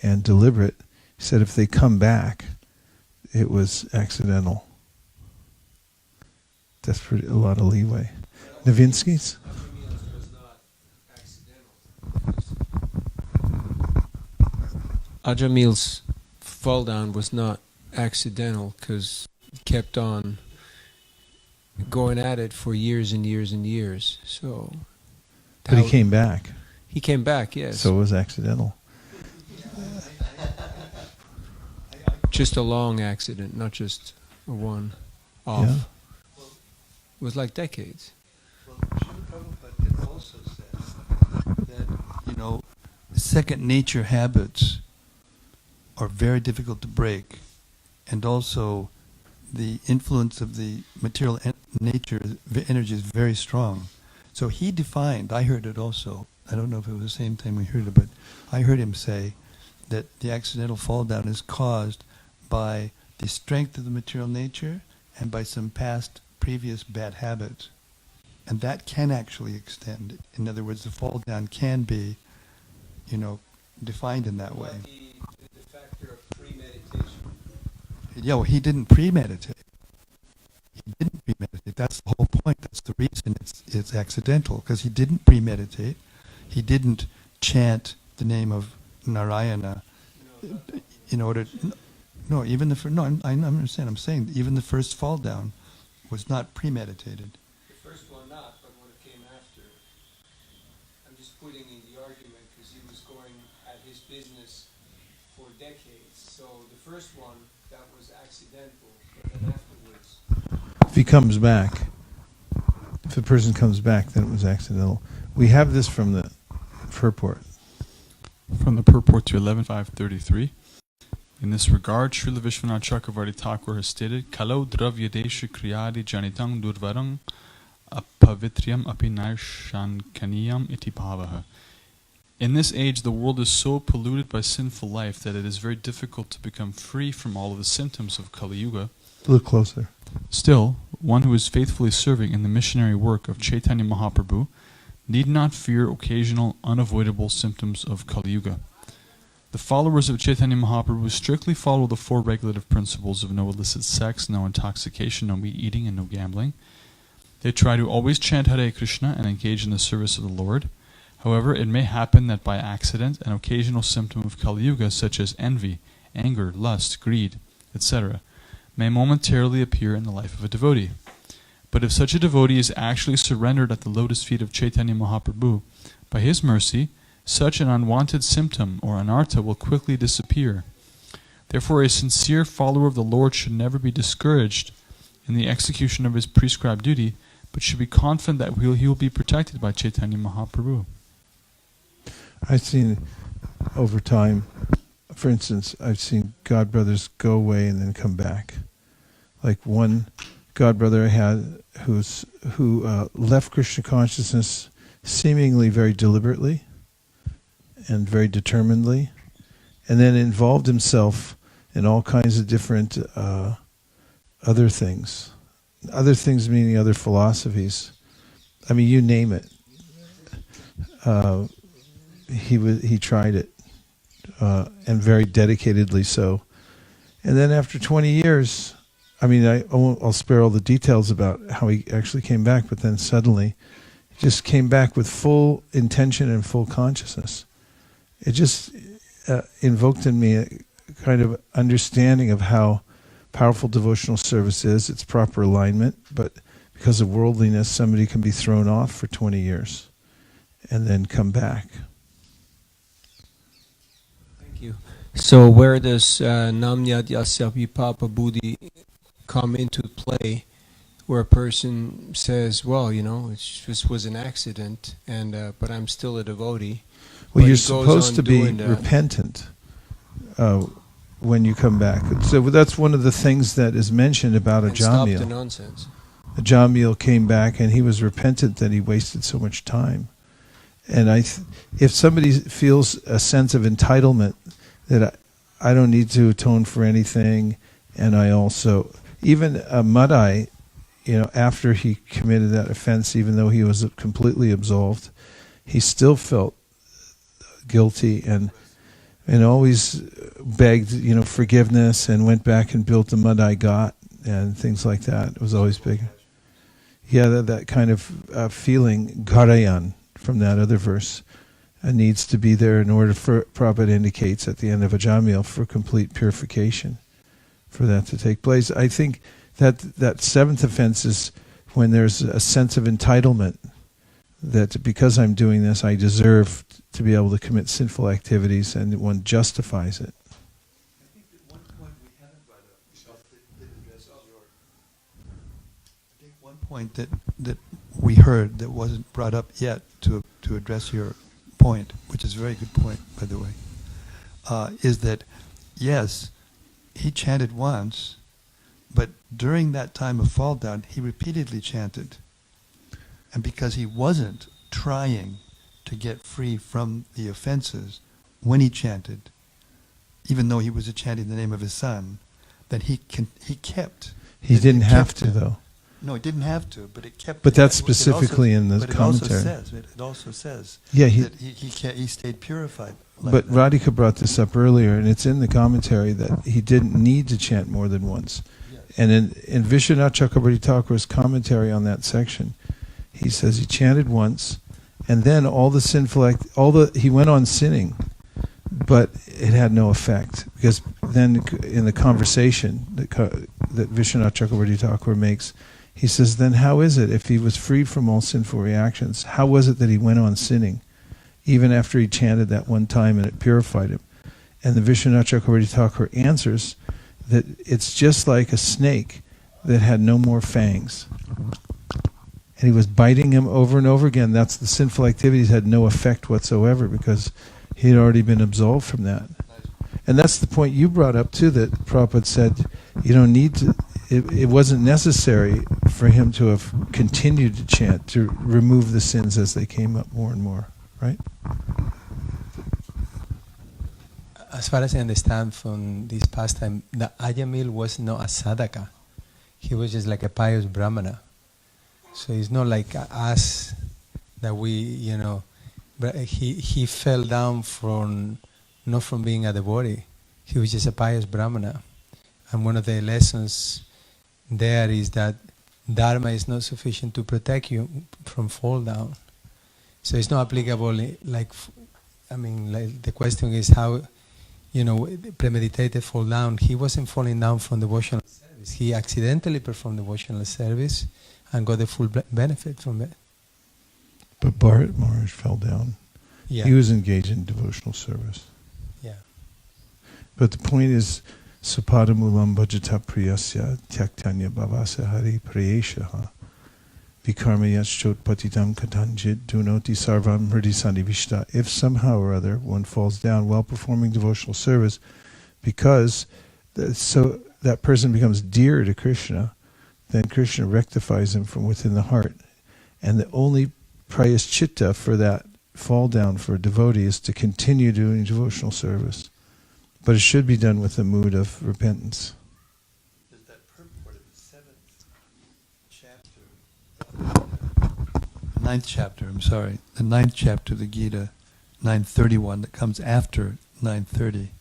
and deliberate, he said if they come back, it was accidental. That's pretty a lot of leeway. Novinsky's? Ajamil's fall down was not accidental because he kept on going at it for years and years and years. So, But he came back. He came back, yes. So it was accidental. Just a long accident, not just a one off. Yeah. It was like decades. Well, Srila Prabhupada did also say that, second nature habits are very difficult to break, and also the influence of the material nature, energy is very strong. So he defined, I heard it also, I don't know if it was the same time we heard it, but I heard him say that the accidental fall down is caused by the strength of the material nature and by some past previous bad habits. And that can actually extend. In other words, the fall down can be, defined in that way. The factor of premeditation. Yeah, well, he didn't premeditate. He didn't premeditate. That's the whole point. That's the reason it's accidental, because he didn't premeditate. He didn't chant the name of Narayana in order. No, even I understand. I'm saying even the first fall down was not premeditated. The first one not, but what came after. I'm just putting in the argument because he was going at his business for decades. So the first one, that was accidental, but then afterwards. If he comes back, if the person comes back, then it was accidental. We have this from the purport. From the purport to 11.533. In this regard, Srila Vishwanath Chakravarti Thakur has stated, Kalau dravya desha kriyadi janitang durvarang apavitriam api narshankaniyam iti bhavaha. In this age, the world is so polluted by sinful life that it is very difficult to become free from all of the symptoms of Kali Yuga. A little closer. Still, one who is faithfully serving in the missionary work of Chaitanya Mahaprabhu need not fear occasional unavoidable symptoms of Kali Yuga. The followers of Chaitanya Mahaprabhu strictly follow the four regulative principles of no illicit sex, no intoxication, no meat eating, and no gambling. They try to always chant Hare Krishna and engage in the service of the Lord. However, it may happen that by accident an occasional symptom of Kali Yuga, such as envy, anger, lust, greed, etc., may momentarily appear in the life of a devotee. But if such a devotee is actually surrendered at the lotus feet of Chaitanya Mahaprabhu, by his mercy, such an unwanted symptom or anartha will quickly disappear. Therefore, a sincere follower of the Lord should never be discouraged in the execution of his prescribed duty, but should be confident that he will be protected by Chaitanya Mahaprabhu. I've seen over time, for instance, I've seen godbrothers go away and then come back. Like one godbrother I had who left Krishna consciousness seemingly very deliberately and very determinedly, and then involved himself in all kinds of different other things. Other things meaning other philosophies. I mean, you name it. He tried it, and very dedicatedly so. And then after 20 years, I mean, I'll spare all the details about how he actually came back, but then suddenly he just came back with full intention and full consciousness. It just invoked in me a kind of understanding of how powerful devotional service is, its proper alignment, but because of worldliness, somebody can be thrown off for 20 years and then come back. Thank you. So where does Namya Yasya Vipapa Buddhi come into play, where a person says, well, it just was an accident, and but I'm still a devotee. Well, you're supposed to be repentant when you come back. So that's one of the things that is mentioned about and stop the Ajamil. nonsense. Ajamil came back and he was repentant that he wasted so much time. And if somebody feels a sense of entitlement that I don't need to atone for anything, and I also, even Madai, after he committed that offense, even though he was completely absolved, he still felt guilty and always begged, forgiveness, and went back and built the Madai Ghat and things like that. It was always big. Yeah, that kind of feeling, garayan, from that other verse, needs to be there in order for, Prabhupada indicates at the end of a jamil, for complete purification, for that to take place. I think that seventh offense is when there's a sense of entitlement, that because I'm doing this, I deserve to be able to commit sinful activities, and one justifies it. I think at one point we haven't brought up, that addresses your... I think one point that we heard that wasn't brought up yet to address your point, which is a very good point, by the way, is that, yes, he chanted once, but during that time of fall down, he repeatedly chanted. And because he wasn't trying to get free from the offenses when he chanted, even though he was chanting the name of his son, then he kept. He didn't have to, though. No, he didn't have to, but it kept. But that's specifically in the commentary. It also says Yeah, that he stayed purified. Like but that. Radhika brought this up earlier, and it's in the commentary that he didn't need to chant more than once. Yes. And in Vishwanath Chakrabarti Thakur's commentary on that section, he says he chanted once, and then he went on sinning, but it had no effect, because then in the conversation that Vishwanath Chakrabarti Thakur makes, he says, then how is it, if he was free from all sinful reactions, how was it that he went on sinning, even after he chanted that one time and it purified him? And the Vishwanath Chakrabarti Thakur answers that it's just like a snake that had no more fangs. And he was biting him over and over again. That's the sinful activities had no effect whatsoever, because he had already been absolved from that. And that's the point you brought up too, that Prabhupada said you don't need to, it wasn't necessary for him to have continued to chant to remove the sins as they came up more and more, right? As far as I understand from this pastime, the Ajamil was not a sadhaka. He was just like a pious brahmana. So it's not like us that we, but he fell down not from being a devotee. He was just a pious brahmana. And one of the lessons there is that dharma is not sufficient to protect you from fall down. So it's not applicable, like the question is how, premeditated fall down. He wasn't falling down from devotional service. He accidentally performed devotional service and got the full benefit from it. But Bharat Maharaj fell down. Yeah. He was engaged in devotional service. Yeah. But the point is, Sapadamulam bhajata priyasya tyaktanya bhavasa hari priyeshaha vikarma yaschot patitam katanjit dunoti sarvam hridi sannivishta. If somehow or other one falls down while performing devotional service, because so that person becomes dear to Krishna, then Krishna rectifies him from within the heart. And the only prayaschita for that fall down for a devotee is to continue doing devotional service. But it should be done with a mood of repentance. There's that purport of the 7th chapter, the 9th chapter, the 9th chapter of the Gita, 931, that comes after 930.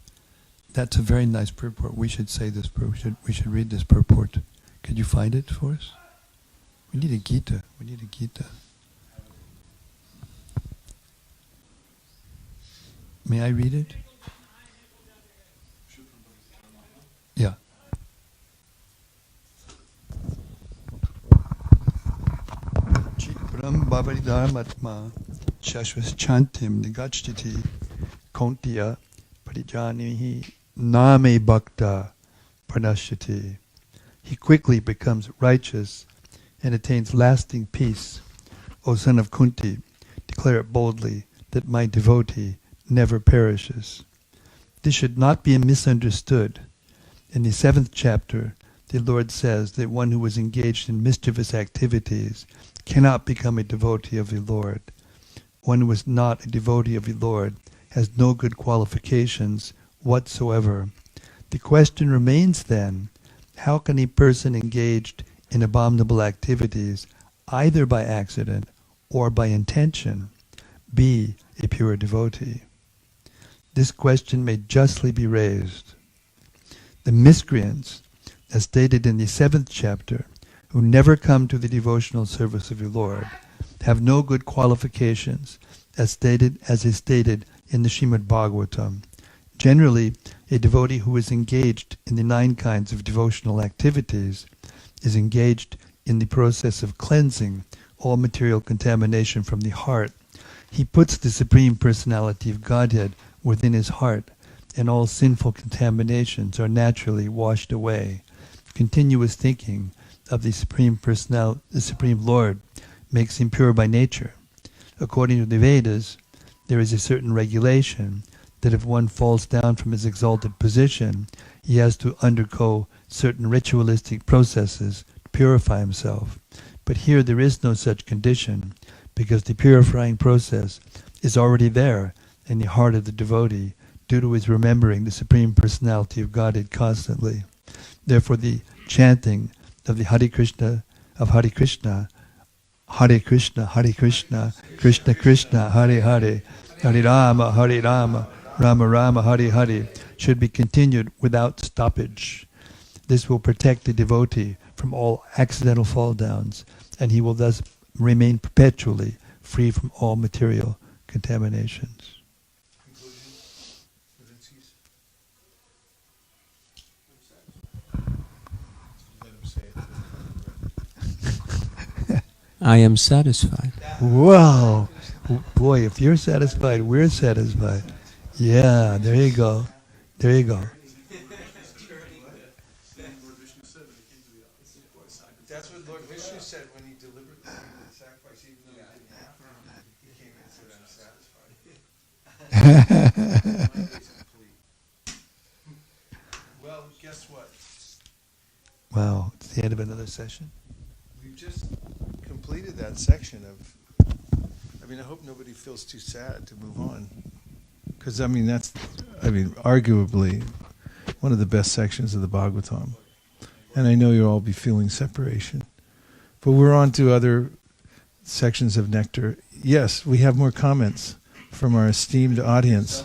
That's a very nice purport. We should say this. We should read this purport. Could you find it for us? We need a Gita. May I read it? Yeah. Chipram bhavaridamatma shashvas chantim nigachiti kontya parijanihi name bhakta pranashyati. He quickly becomes righteous and attains lasting peace. O son of Kunti, declare it boldly that my devotee never perishes. This should not be misunderstood. In the 7th chapter, the Lord says that one who is engaged in mischievous activities cannot become a devotee of the Lord. One who is not a devotee of the Lord has no good qualifications whatsoever. The question remains then, how can a person engaged in abominable activities, either by accident or by intention, be a pure devotee? This question may justly be raised. The miscreants, as stated in the 7th chapter, who never come to the devotional service of your Lord have no good qualifications, as is stated in the Srimad Bhagavatam. Generally, a devotee who is engaged in the 9 kinds of devotional activities is engaged in the process of cleansing all material contamination from the heart. He puts the Supreme Personality of Godhead within his heart, and all sinful contaminations are naturally washed away. Continuous thinking of the Supreme Lord makes him pure by nature. According to the Vedas, there is a certain regulation that if one falls down from his exalted position, he has to undergo certain ritualistic processes to purify himself. But here there is no such condition, because the purifying process is already there in the heart of the devotee, due to his remembering the Supreme Personality of Godhead constantly. Therefore the chanting of the Hare Krishna, Hare Krishna, Krishna Krishna, Hare Hare, Hare Rama, Rama Rama, Hare Hare, should be continued without stoppage. This will protect the devotee from all accidental fall downs, and he will thus remain perpetually free from all material contaminations. I am satisfied. Wow! Boy, if you're satisfied, we're satisfied. Yeah, there you go. There you go. That's what Lord Vishnu said when he delivered the sacrifice, even though he didn't have to. He came in and said, I'm satisfied. Well, guess what? Wow, it's the end of another session. We've just completed that section of, I hope nobody feels too sad to move on. Because, that's, arguably one of the best sections of the Bhagavatam. And I know you'll all be feeling separation. But we're on to other sections of Nectar. Yes, we have more comments from our esteemed audience.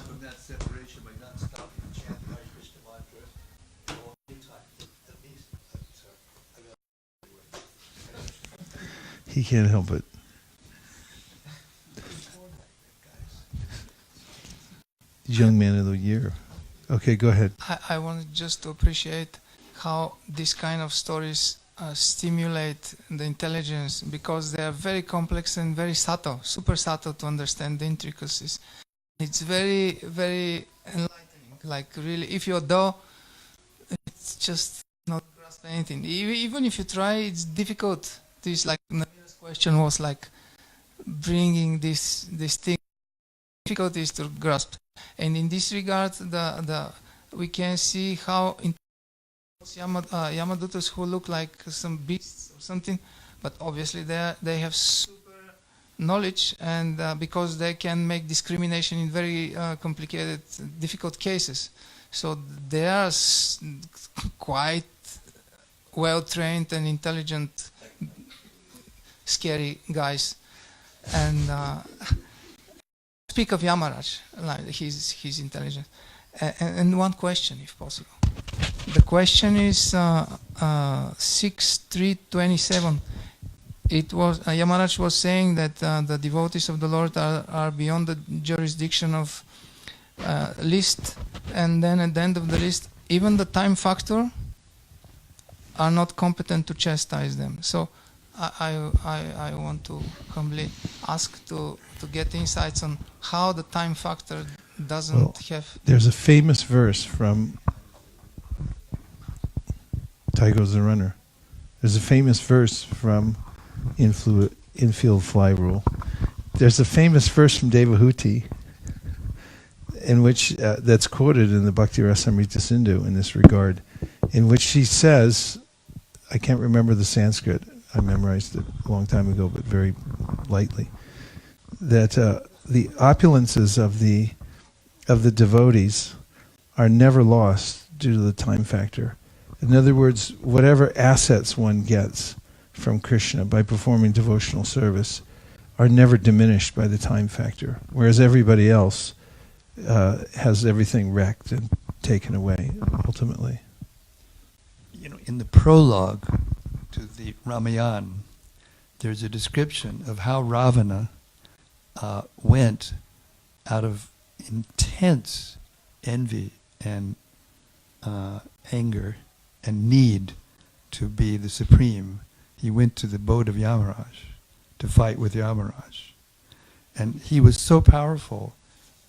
He can't help it. Young Man of the Year. Okay, go ahead. I wanted just to appreciate how these kind of stories stimulate the intelligence, because they are very complex and very subtle, super subtle to understand the intricacies. It's very, very enlightening. Like really, if you're dull, it's just not grasp anything. Even if you try, it's difficult. This like Navina's question was like bringing this thing, difficulties to grasp. And in this regard, we can see how Yamadutas who look like some beasts or something, but obviously they have super knowledge, and because they can make discrimination in very complicated, difficult cases. So they are quite well trained and intelligent, scary guys. And speak of Yamaraj, like he's intelligent. And one question, if possible. The question is 6.3.27. It was Yamaraj was saying that the devotees of the Lord are beyond the jurisdiction of list, and then at the end of the list, even the time factor are not competent to chastise them. So I want to humbly ask to get insights on how the time factor doesn't have. There's a famous verse from Tygo's the Runner. There's a famous verse from Infield Fly Rule. There's a famous verse from Devahuti in which that's quoted in the Bhakti Rasamrita Sindhu in this regard, in which she says, I can't remember the Sanskrit, I memorized it a long time ago, but very lightly, that the opulences of the devotees are never lost due to the time factor. In other words, whatever assets one gets from Krishna by performing devotional service are never diminished by the time factor, whereas everybody else has everything wrecked and taken away ultimately. In the prologue to the Ramayana, there's a description of how Ravana went out of intense envy and anger and need to be the supreme. He went to the abode of Yamaraj to fight with Yamaraj. And he was so powerful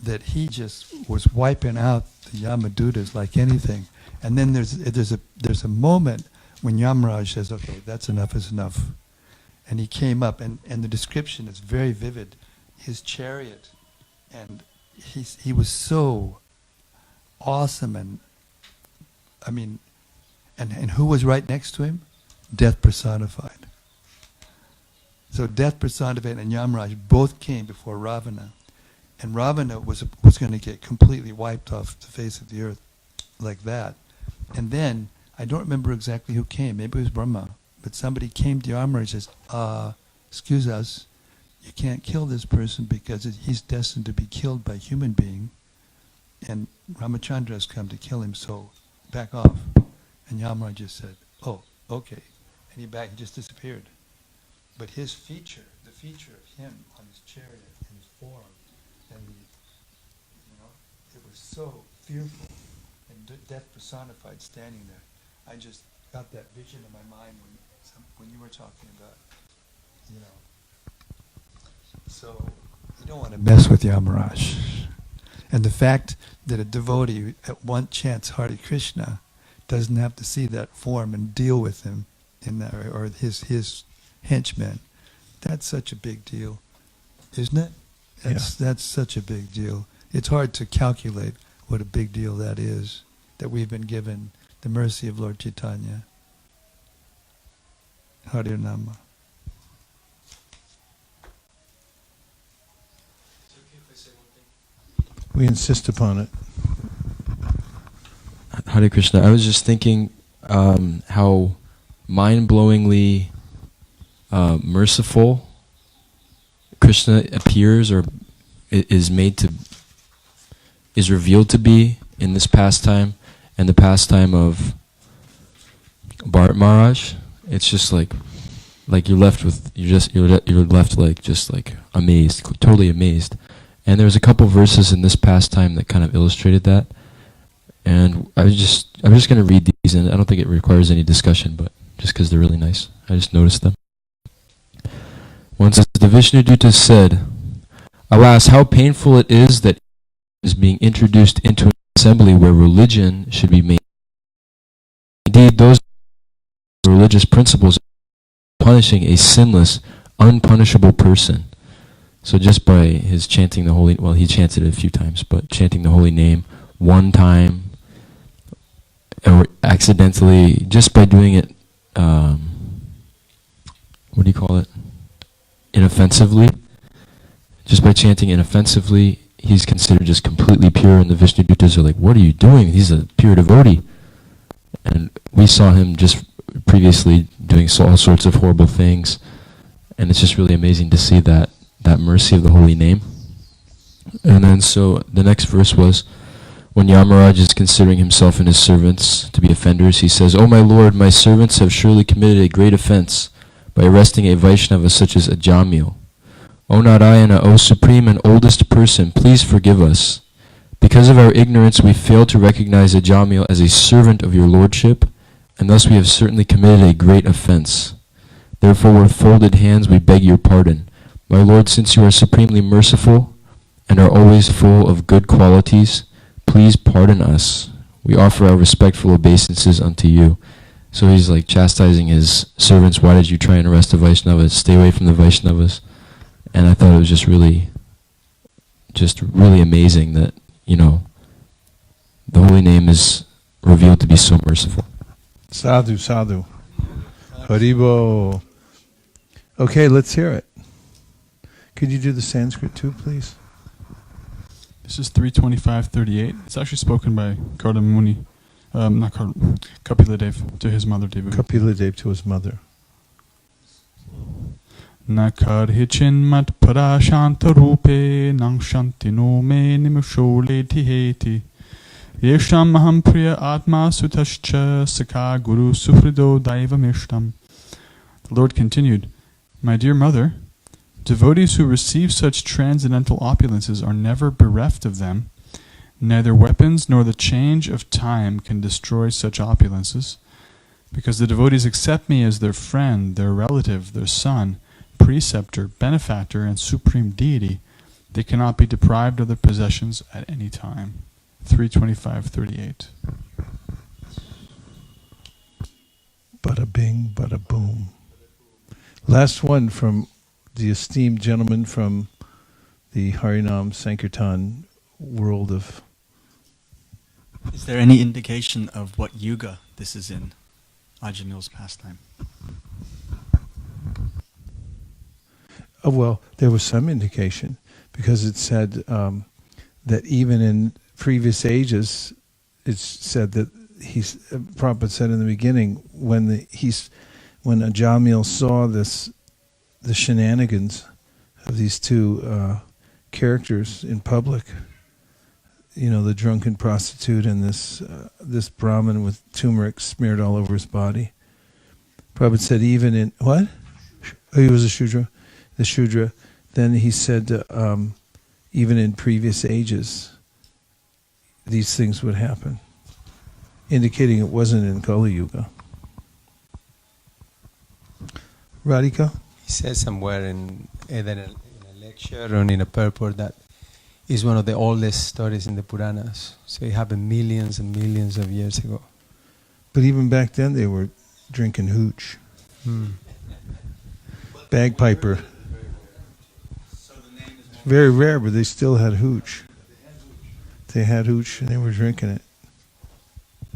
that he just was wiping out the Yamadutas like anything. And then there's a moment when Yamaraj says, okay, that's enough is enough. And he came up, and the description is very vivid. His chariot, and he was so awesome, and I mean, and who was right next to him? Death personified. So Death personified and Yamaraj both came before Ravana. And Ravana was going to get completely wiped off the face of the earth like that. And then, I don't remember exactly who came, maybe it was Brahma, but somebody came to Yamaraj and says, excuse us, you can't kill this person because he's destined to be killed by a human being. And Ramachandra has come to kill him, so back off. And Yamaraj just said, oh, okay. And he just disappeared. But his feature, the feature of him on his chariot and his form, and it was so fearful and death personified standing there. I just got that vision in my mind when you were talking about, So you don't want to mess with Yamaraj. And the fact that a devotee at one chants Hare Krishna doesn't have to see that form and deal with him in that, or his henchmen, that's such a big deal, isn't it? That's such a big deal. It's hard to calculate what a big deal that is, that we've been given the mercy of Lord Chaitanya. Hare Nama. Is it okay if I say one thing? We insist upon it. Hare Krishna. I was just thinking how mind-blowingly merciful Krishna appears, or is revealed to be in this pastime and the pastime of Bharati Maharaj. It's just like you're left amazed, totally amazed. And there's a couple verses in this pastime that kind of illustrated that. And I'm just going to read these, and I don't think it requires any discussion, but just because they're really nice, I just noticed them. Once the Vishnuduta said, "Alas, how painful it is that is being introduced into an assembly where religion should be made. Indeed, those religious principles are punishing a sinless, unpunishable person." So just by his chanting the holy, well, he chanted it a few times, but chanting the holy name one time, or accidentally, just by doing it, what do you call it? Inoffensively. Just by chanting inoffensively, he's considered just completely pure, and the Vishnudutas are like, "What are you doing? He's a pure devotee." And we saw him just previously doing all sorts of horrible things, and it's just really amazing to see that mercy of the holy name. And then so the next verse was, when Yamaraj is considering himself and his servants to be offenders, he says, "O my lord, my servants have surely committed a great offense by arresting a Vaishnava such as Ajamil. O Narayana, O supreme and oldest person, please forgive us. Because of our ignorance, we fail to recognize Ajamil as a servant of your lordship, and thus we have certainly committed a great offense. Therefore, with folded hands, we beg your pardon. My lord, since you are supremely merciful and are always full of good qualities, please pardon us. We offer our respectful obeisances unto you." So he's like chastising his servants. Why did you try and arrest the Vaishnavas? Stay away from the Vaishnavas. And I thought it was just really amazing that, the holy name is revealed to be so merciful. Sadhu, sadhu. Haribo. Okay, let's hear it. Could you do the Sanskrit too, please? This is 325.38. It's actually spoken by Kapila Dev to his mother Devi. Kapila Dev to his mother. Nakarhichin mat parashanta rupe nang shantino me nimshole tiheti. Yesham maham priya atma sutascha sakha guru sufrido daiva mishtam. The Lord continued, "My dear mother, devotees who receive such transcendental opulences are never bereft of them. Neither weapons nor the change of time can destroy such opulences. Because the devotees accept me as their friend, their relative, their son, preceptor, benefactor, and supreme deity, they cannot be deprived of their possessions at any time." 325:38. Bada bing, bada boom. Last one from the esteemed gentleman from the Harinam Sankirtan world of... Is there any indication of what yuga this is in, Ajamil's pastime? Oh, well, there was some indication, because it said that even in previous ages, it's said that Prabhupada said in the beginning, when Ajamil saw the shenanigans of these two characters in public, the drunken prostitute and this Brahmin with turmeric smeared all over his body, Prabhupada said even in, what? Oh, he was a Shudra. The Shudra. Then he said even in previous ages, these things would happen, indicating it wasn't in Kali Yuga. Radhika? He says somewhere either in a lecture or in a purport that is one of the oldest stories in the Puranas. So it happened millions and millions of years ago. But even back then they were drinking hooch. Bagpiper. Very rare, but they still had hooch. They had hooch and they were drinking it.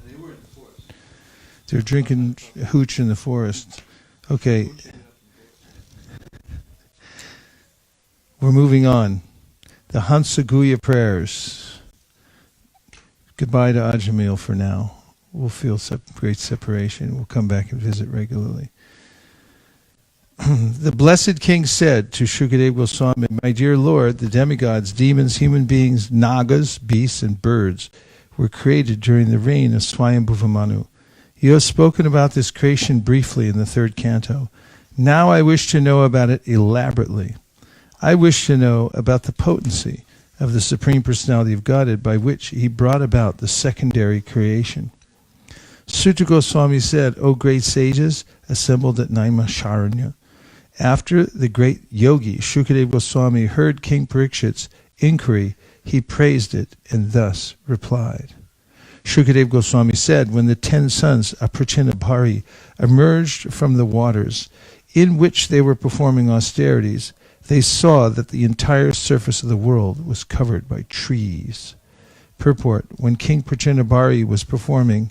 They were in the forest. They were drinking hooch in the forest. Okay. We're moving on. The hamsa-guhya prayers. Goodbye to Ajamil for now. We'll feel great separation. We'll come back and visit regularly. The blessed king said to Shukadeva Goswami, "My dear Lord, the demigods, demons, human beings, nagas, beasts, and birds were created during the reign of Swayambhuva Manu. You have spoken about this creation briefly in the 3rd canto. Now I wish to know about it elaborately. I wish to know about the potency of the Supreme Personality of Godhead by which he brought about the secondary creation." Suta Goswami said, "O great sages assembled at Naimisharanya, after the great yogi Shukadeva Goswami heard King Parikshit's inquiry, he praised it and thus replied." Shukadeva Goswami said, "When the 10 sons of Prachinabhari emerged from the waters in which they were performing austerities, they saw that the entire surface of the world was covered by trees." Purport: when King Prachinabhari was performing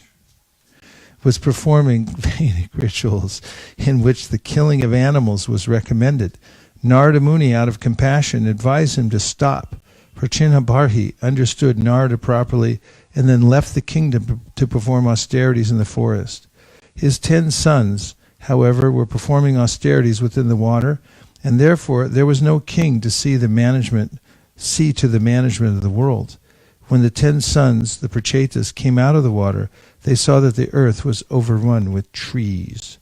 Vedic rituals in which the killing of animals was recommended, Narada Muni, out of compassion, advised him to stop. Prachinabhari understood Narada properly and then left the kingdom to perform austerities in the forest. His 10 sons, however, were performing austerities within the water, and therefore there was no king to see to the management of the world. When the 10 sons, the Prachetas, came out of the water, they saw that the earth was overrun with trees.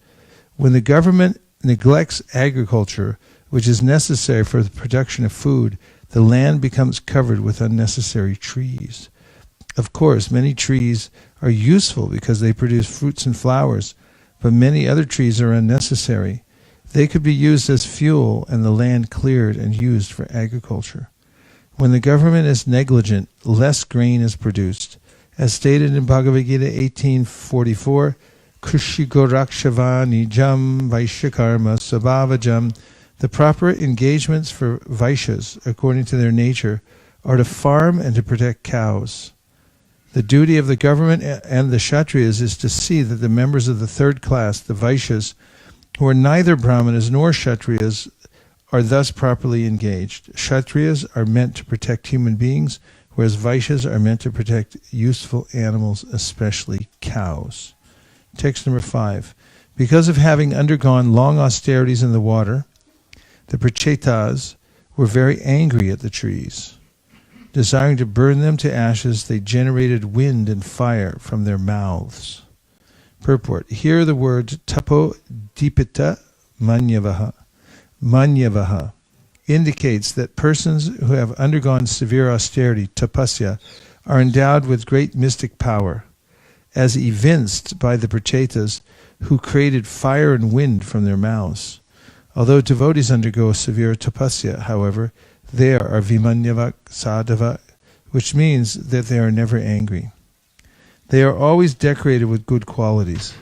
When the government neglects agriculture, which is necessary for the production of food, the land becomes covered with unnecessary trees. Of course, many trees are useful because they produce fruits and flowers, but many other trees are unnecessary. They could be used as fuel and the land cleared and used for agriculture. When the government is negligent, less grain is produced. As stated in Bhagavad Gita 18:44, Kushikorakshavani jam vaishyakarma sabhavajam, the proper engagements for Vaishyas, according to their nature, are to farm and to protect cows. The duty of the government and the Kshatriyas is to see that the members of the 3rd class, the Vaishyas, who are neither Brahmanas nor Kshatriyas, are thus properly engaged. Kshatriyas are meant to protect human beings, whereas Vaishyas are meant to protect useful animals, especially cows. Text number 5. Because of having undergone long austerities in the water, the Prachetas were very angry at the trees. Desiring to burn them to ashes, they generated wind and fire from their mouths. Purport: here the words tapo dipita Manyavaha indicates that persons who have undergone severe austerity, tapasya, are endowed with great mystic power, as evinced by the prachetas who created fire and wind from their mouths. Although devotees undergo severe tapasya, however, they are vimanyavak sadhava, which means that they are never angry. They are always decorated with good qualities.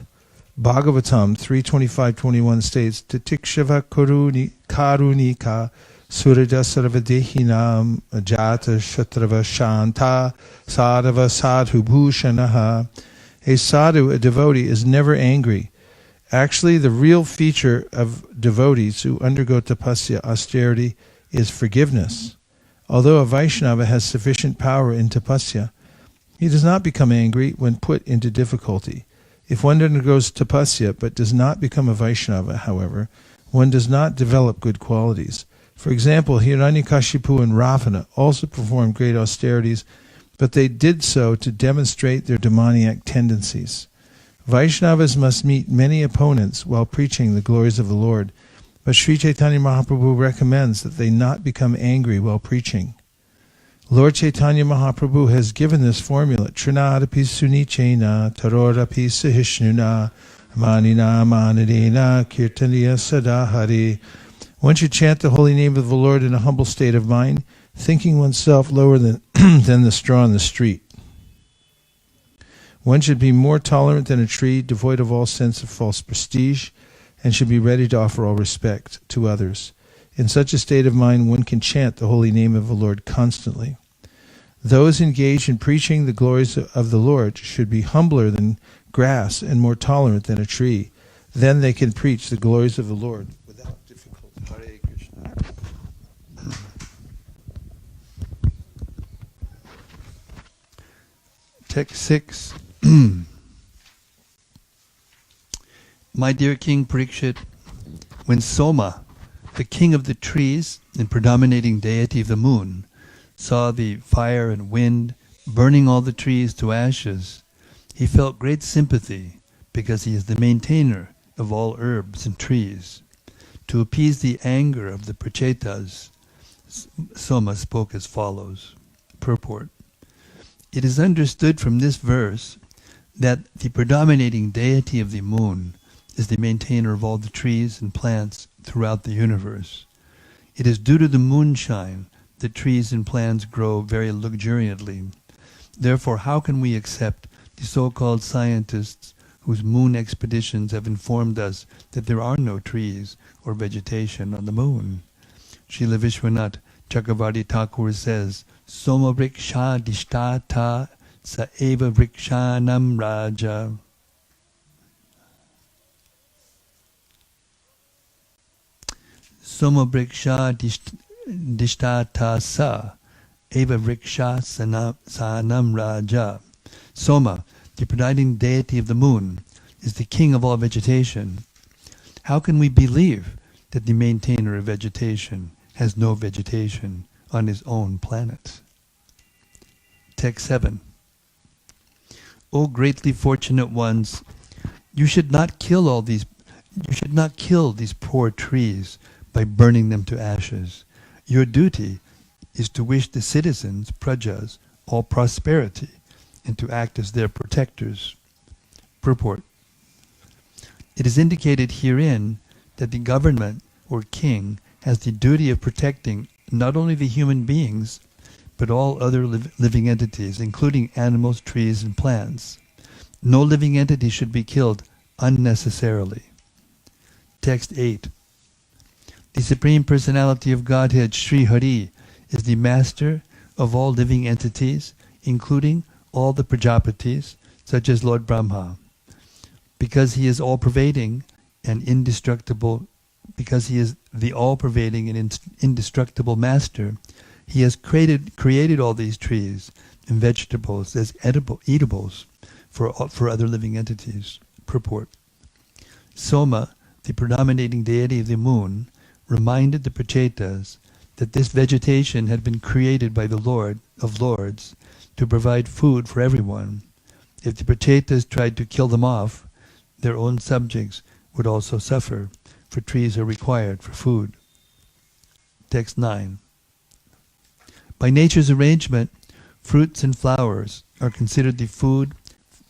Bhagavatam 3:25-21 states, Titikshava karunika suraja sarvadehinam ajata shatrava shanta sadhava sadhu bhushanaha. A sadhu, a devotee, is never angry. Actually, the real feature of devotees who undergo tapasya, austerity, is forgiveness. Although a Vaishnava has sufficient power in tapasya, he does not become angry when put into difficulty. If one undergoes tapasya but does not become a Vaishnava, however, one does not develop good qualities. For example, Hiranyakashipu and Ravana also performed great austerities, but they did so to demonstrate their demoniac tendencies. Vaishnavas must meet many opponents while preaching the glories of the Lord, but Sri Chaitanya Mahaprabhu recommends that they not become angry while preaching. Lord Chaitanya Mahaprabhu has given this formula, Trinadapi Sunichena, Tarorapi Sahishnuna, Manina Manadena, Kirtaniya Sadahari. One should chant the holy name of the Lord in a humble state of mind, thinking oneself lower than, than the straw in the street. One should be more tolerant than a tree, devoid of all sense of false prestige, and should be ready to offer all respect to others. In such a state of mind, one can chant the holy name of the Lord constantly. Those engaged in preaching the glories of the Lord should be humbler than grass and more tolerant than a tree. Then they can preach the glories of the Lord without difficulty. Hare Krishna. Text 6. My dear King Parikshit, when Soma, the king of the trees and predominating deity of the moon, saw the fire and wind burning all the trees to ashes, he felt great sympathy because he is the maintainer of all herbs and trees. To appease the anger of the prachetas, Soma spoke as follows. Purport. It is understood from this verse that the predominating deity of the moon is the maintainer of all the trees and plants throughout the universe. It is due to the moonshine that trees and plants grow very luxuriantly. Therefore, how can we accept the so-called scientists whose moon expeditions have informed us that there are no trees or vegetation on the moon? Srila Vishwanath Chakravarti Thakur says, Soma vriksha dishtata sa eva vrikshanam raja. Soma vriksha dishtata sa eva vriksha sanam raja. Soma, the presiding deity of the moon, is the king of all vegetation. How can we believe that the maintainer of vegetation has no vegetation on his own planet? Text 7. O greatly fortunate ones, you should not kill these poor trees by burning them to ashes. Your duty is to wish the citizens, prajas, all prosperity, and to act as their protectors. Purport. It is indicated herein that the government or king has the duty of protecting not only the human beings, but all other living entities, including animals, trees, and plants. No living entity should be killed unnecessarily. Text 8. The Supreme Personality of Godhead, Sri Hari, is the master of all living entities, including all the Prajapatis, such as Lord Brahma. Because he is all-pervading and indestructible, because he is the all-pervading and indestructible master, he has created all these trees and vegetables as eatables for other living entities. Purport. Soma, the predominating deity of the moon, reminded the Prachetas that this vegetation had been created by the Lord of Lords to provide food for everyone. If the Prachetas tried to kill them off, their own subjects would also suffer, for trees are required for food. Text 9. By nature's arrangement, fruits and flowers are considered the food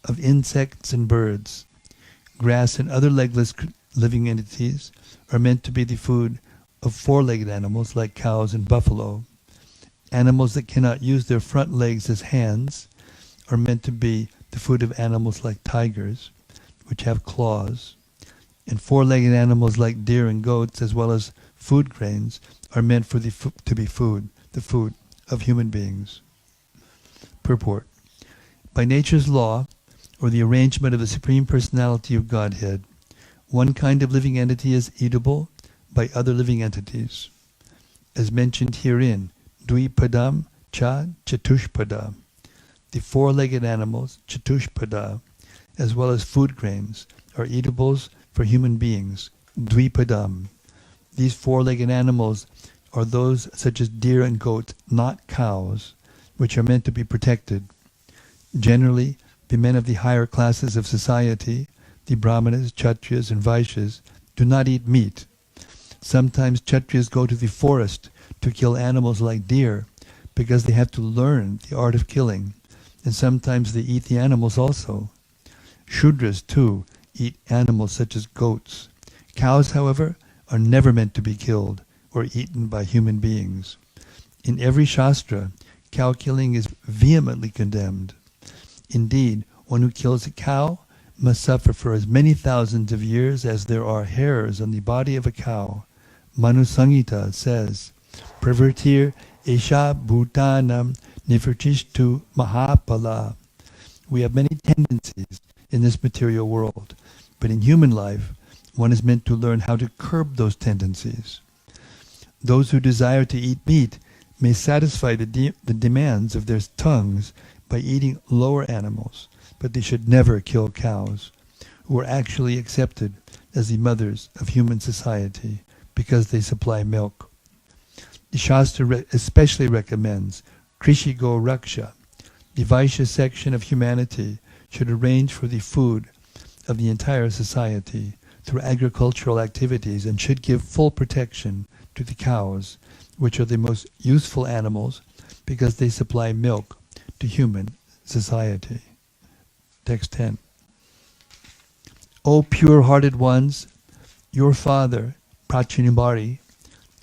of insects and birds. Grass and other legless living entities are meant to be the food of four-legged animals like cows and buffalo. Animals that cannot use their front legs as hands are meant to be the food of animals like tigers, which have claws. And four-legged animals like deer and goats, as well as food grains, are meant for to be food, the food of human beings. Purport. By nature's law, or the arrangement of the Supreme Personality of Godhead, one kind of living entity is eatable by other living entities. As mentioned herein, Dvipadam cha Chatushpada. The four-legged animals, Chatushpada, as well as food grains, are eatables for human beings, Dvipadam. These four-legged animals are those such as deer and goats, not cows, which are meant to be protected. Generally, the men of the higher classes of society, the Brahmanas, Kshatriyas, and Vaishyas, do not eat meat. Sometimes Kshatriyas go to the forest to kill animals like deer because they have to learn the art of killing, and sometimes they eat the animals also. Shudras, too, eat animals such as goats. Cows, however, are never meant to be killed or eaten by human beings. In every Shastra, cow killing is vehemently condemned. Indeed, one who kills a cow must suffer for as many thousands of years as there are hairs on the body of a cow. Manu Samhita says, Pravartir Esha Bhutanam Nifrtishtu Mahapala. We have many tendencies in this material world, but in human life, one is meant to learn how to curb those tendencies. Those who desire to eat meat may satisfy the demands of their tongues by eating lower animals, but they should never kill cows, who are actually accepted as the mothers of human society because they supply milk. The Shastra especially recommends Krishi Go Raksha. The Vaishya section of humanity should arrange for the food of the entire society through agricultural activities and should give full protection to the cows, which are the most useful animals because they supply milk to human society. Text 10. O pure-hearted ones, your Father, Prachinibari,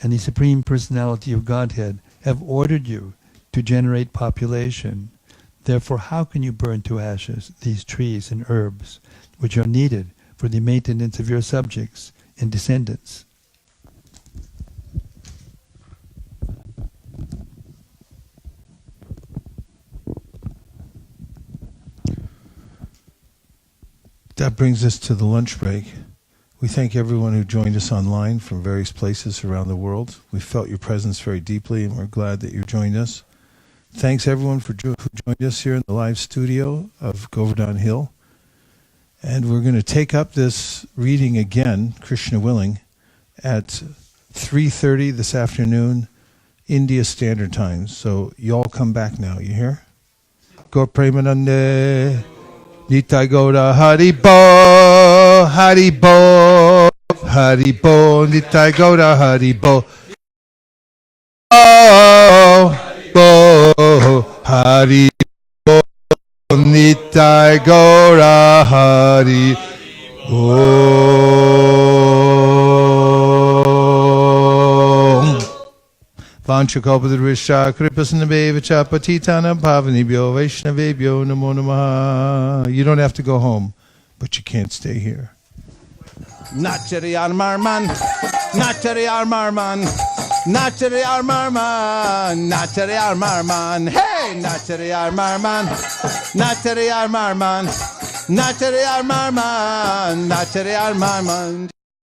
and the Supreme Personality of Godhead have ordered you to generate population. Therefore, how can you burn to ashes these trees and herbs, which are needed for the maintenance of your subjects and descendants? That brings us to the lunch break. We thank everyone who joined us online from various places around the world. We felt your presence very deeply, and we're glad that you joined us. Thanks everyone who joined us here in the live studio of Govardhan Hill. And we're going to take up this reading again, Krishna willing, at 3:30 this afternoon, India Standard Time. So you all come back now, you hear? Go Premanande. Nitai Gaura Haribo, Haribo, Haribo, Nitai Gaura Haribo. Oh, Bo, Haribo, Nitai Gaura Hari. Vanchakalpadrisha Kripasanabhevacha Patitana Bhavanibhyo Vaishnavebhyo Namo Namaha. You don't have to go home, but you can't stay here. Nachariyar Marman, Nachariyar Marman, Nachariyar Marman, Nachariyar Marman, hey, Nachariyar Marman, Nachariyar Marman, Nachariyar Marman, Nachariyar Marman.